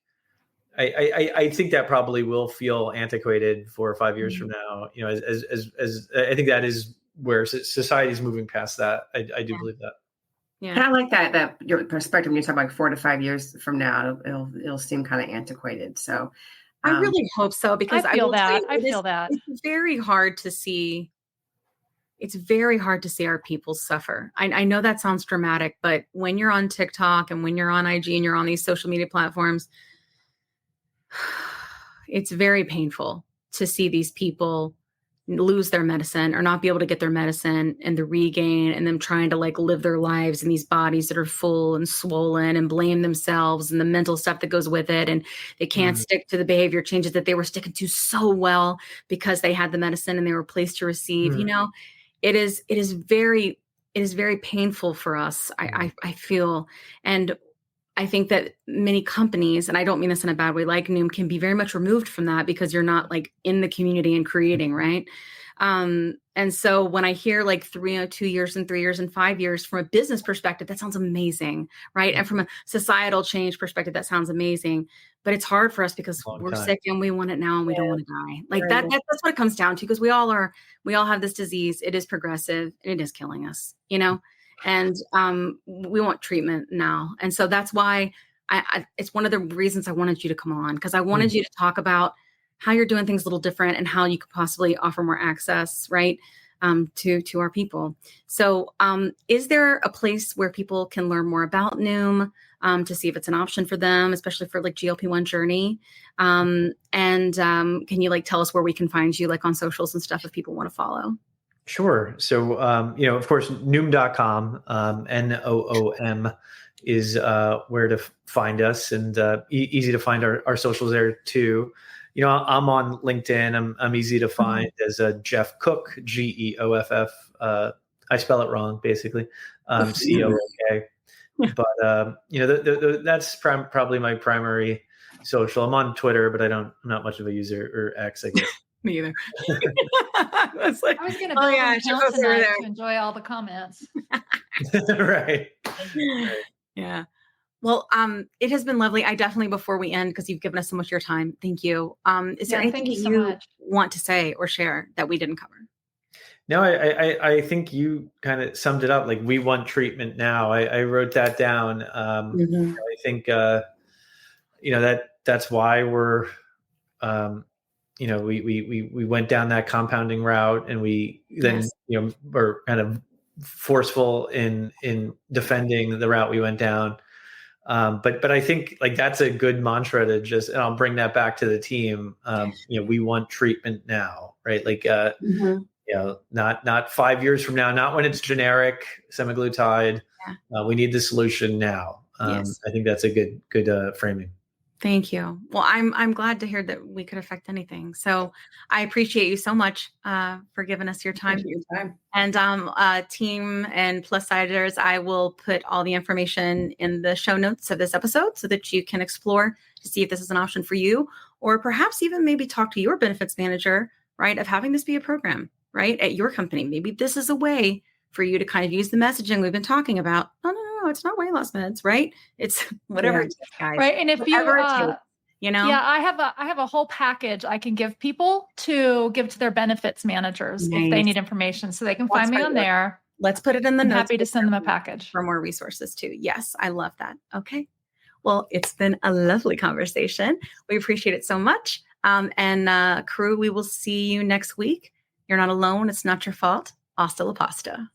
that probably will feel antiquated 4 or 5 years from now. As I think that is where society is moving past that. I do believe that. Yeah, and I like that your perspective when you talk about 4 to 5 years from now, it'll seem kind of antiquated. So I really hope so, because I feel that. It's very hard to see. It's very hard to see our people suffer. I know that sounds dramatic, but when you're on TikTok and when you're on IG and you're on these social media platforms, it's very painful to see these people lose their medicine or not be able to get their medicine, and the regain, and them trying to like live their lives in these bodies that are full and swollen, and blame themselves and the mental stuff that goes with it. And they can't stick to the behavior changes that they were sticking to so well because they had the medicine and they were placed to receive. It is very painful for us. I feel, and I think that many companies, and I don't mean this in a bad way, like Noom, can be very much removed from that because you're not like in the community and creating, right? And so when I hear like 2 years and 3 years and 5 years from a business perspective, that sounds amazing, right? And from a societal change perspective, that sounds amazing. But it's hard for us because we're sick and we want it now and we don't want to die. Like that's what it comes down to, because we all have this disease. It is progressive and it is killing us, and we want treatment now. And so that's why it's one of the reasons I wanted you to come on, because I wanted you to talk about how you're doing things a little different and how you could possibly offer more access, right, to our people. So is there a place where people can learn more about Noom to see if it's an option for them, especially for like GLP-1 journey? And can you like tell us where we can find you, like on socials and stuff, if people want to follow? Sure. So, of course, Noom.com, Noom is where to find us, and easy to find our socials there too. I'm on LinkedIn. I'm easy to find as Geoff Cook, Geoff. I spell it wrong, basically, COOK. But that's probably my primary social. I'm on Twitter, but I'm not much of a user, or X, I guess. Me either. I was going to build an account tonight to enjoy all the comments. Right. Yeah. Well, it has been lovely. I definitely, before we end, because you've given us so much of your time, thank you. Is there anything you want to say or share that we didn't cover? No, I think you kind of summed it up. Like, we want treatment now. I wrote that down. I think, that's why we're, we went down that compounding route, and we then, were kind of forceful in defending the route we went down. But I think like that's a good mantra to and I'll bring that back to the team. We want treatment now, right? Like, not 5 years from now, not when it's generic semaglutide. We need the solution now. I think that's a good framing. Thank you. Well, I'm glad to hear that we could affect anything. So I appreciate you so much for giving us your time. And team and Plus SideZers, I will put all the information in the show notes of this episode so that you can explore to see if this is an option for you, or perhaps even maybe talk to your benefits manager, right, of having this be a program, right, at your company. Maybe this is a way for you to kind of use the messaging we've been talking about. No, it's not weight loss meds, right? It's whatever it takes, guys. Right. And if I have a whole package I can give people to give to their benefits managers if they need information, so they can find me on there. Let's put it in the notes. I'm happy to send them a package for more resources too. Yes, I love that. Okay. Well, it's been a lovely conversation. We appreciate it so much. And crew, we will see you next week. You're not alone. It's not your fault. Hasta la pasta.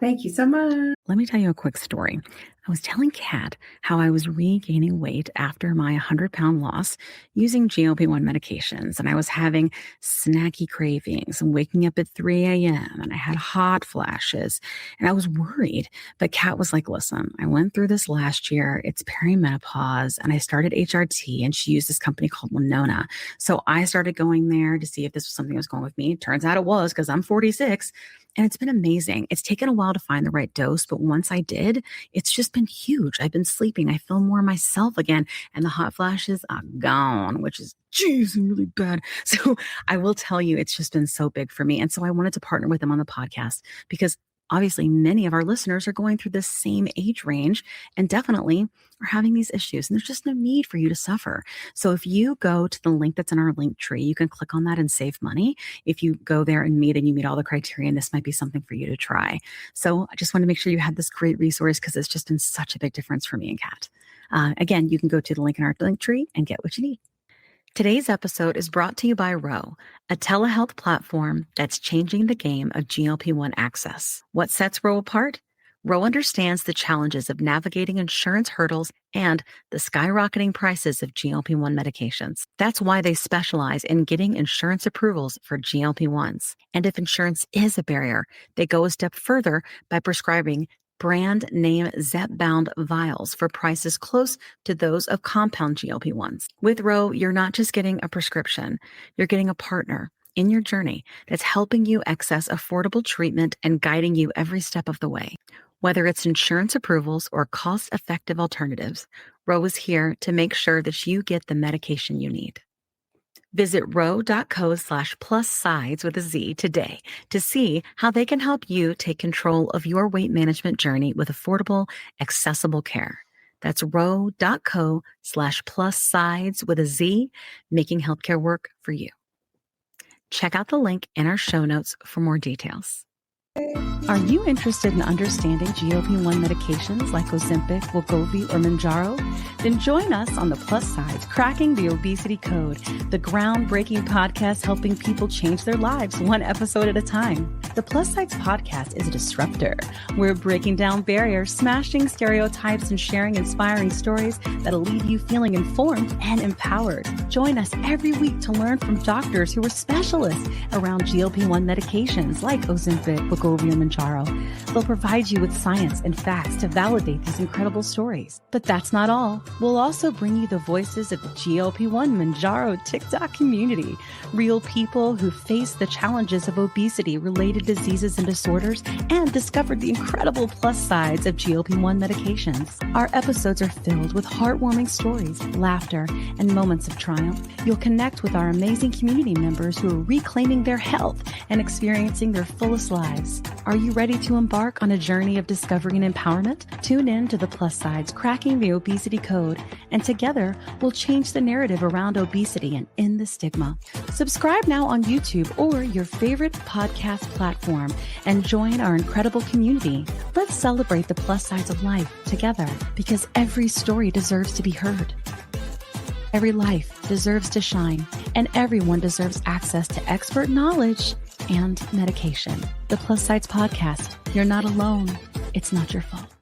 Thank you so much. Let me tell you a quick story. I was telling Kat how I was regaining weight after my 100-pound loss using GLP-1 medications, and I was having snacky cravings and waking up at 3 a.m. and I had hot flashes, and I was worried. But Kat was like, listen, I went through this last year. It's perimenopause, and I started HRT, and she used this company called Winona. So I started going there to see if this was something that was going with me. Turns out it was, because I'm 46. And it's been amazing. It's taken a while to find the right dose, but once I did, it's just been huge. I've been sleeping. I feel more myself again. And the hot flashes are gone, which is, geez, really bad. So I will tell you, it's just been so big for me. And so I wanted to partner with them on the podcast because obviously many of our listeners are going through this same age range and definitely are having these issues. And there's just no need for you to suffer. So if you go to the link that's in our link tree, you can click on that and save money. If you go there and you meet all the criteria, and this might be something for you to try. So I just want to make sure you had this great resource because it's just been such a big difference for me and Kat. Again, you can go to the link in our link tree and get what you need. Today's episode is brought to you by Ro, a telehealth platform that's changing the game of GLP-1 access. What sets Ro apart? Ro understands the challenges of navigating insurance hurdles and the skyrocketing prices of GLP-1 medications. That's why they specialize in getting insurance approvals for GLP-1s. And if insurance is a barrier, they go a step further by prescribing brand name zepbound vials for prices close to those of compound GLP-1s. With Ro, you're not just getting a prescription, you're getting a partner in your journey that's helping you access affordable treatment and guiding you every step of the way. Whether it's insurance approvals or cost-effective alternatives, Ro is here to make sure that you get the medication you need. Visit ro.co/plus SideZ with a Z today to see how they can help you take control of your weight management journey with affordable, accessible care. That's ro.co/plus SideZ with a Z, making healthcare work for you. Check out the link in our show notes for more details. Are you interested in understanding GLP-1 medications like Ozempic, wegovy, or Mounjaro? Then join us on the Plus SideZ Cracking the Obesity Code, the groundbreaking podcast helping people change their lives one episode at a time. The Plus SideZ Podcast is a disruptor. We're breaking down barriers, smashing stereotypes, and sharing inspiring stories that'll leave you feeling informed and empowered. Join us every week to learn from doctors who are specialists around GLP-1 medications like Ozempic, wegovy, and Mounjaro. They'll provide you with science and facts to validate these incredible stories. But that's not all. We'll also bring you the voices of the GLP-1 Mounjaro TikTok community, real people who face the challenges of obesity-related diseases and disorders and discovered the incredible plus sides of GLP-1 medications. Our episodes are filled with heartwarming stories, laughter, and moments of triumph. You'll connect with our amazing community members who are reclaiming their health and experiencing their fullest lives. Are you ready to embark on a journey of discovery and empowerment? Tune in to the Plus SideZ Cracking the Obesity Code, and together we'll change the narrative around obesity and end the stigma. Subscribe now on YouTube or your favorite podcast platform and join our incredible community. Let's celebrate the plus sides of life together, because every story deserves to be heard. Every life deserves to shine, and everyone deserves access to expert knowledge and medication. The Plus SideZ Podcast. You're not alone. It's not your fault.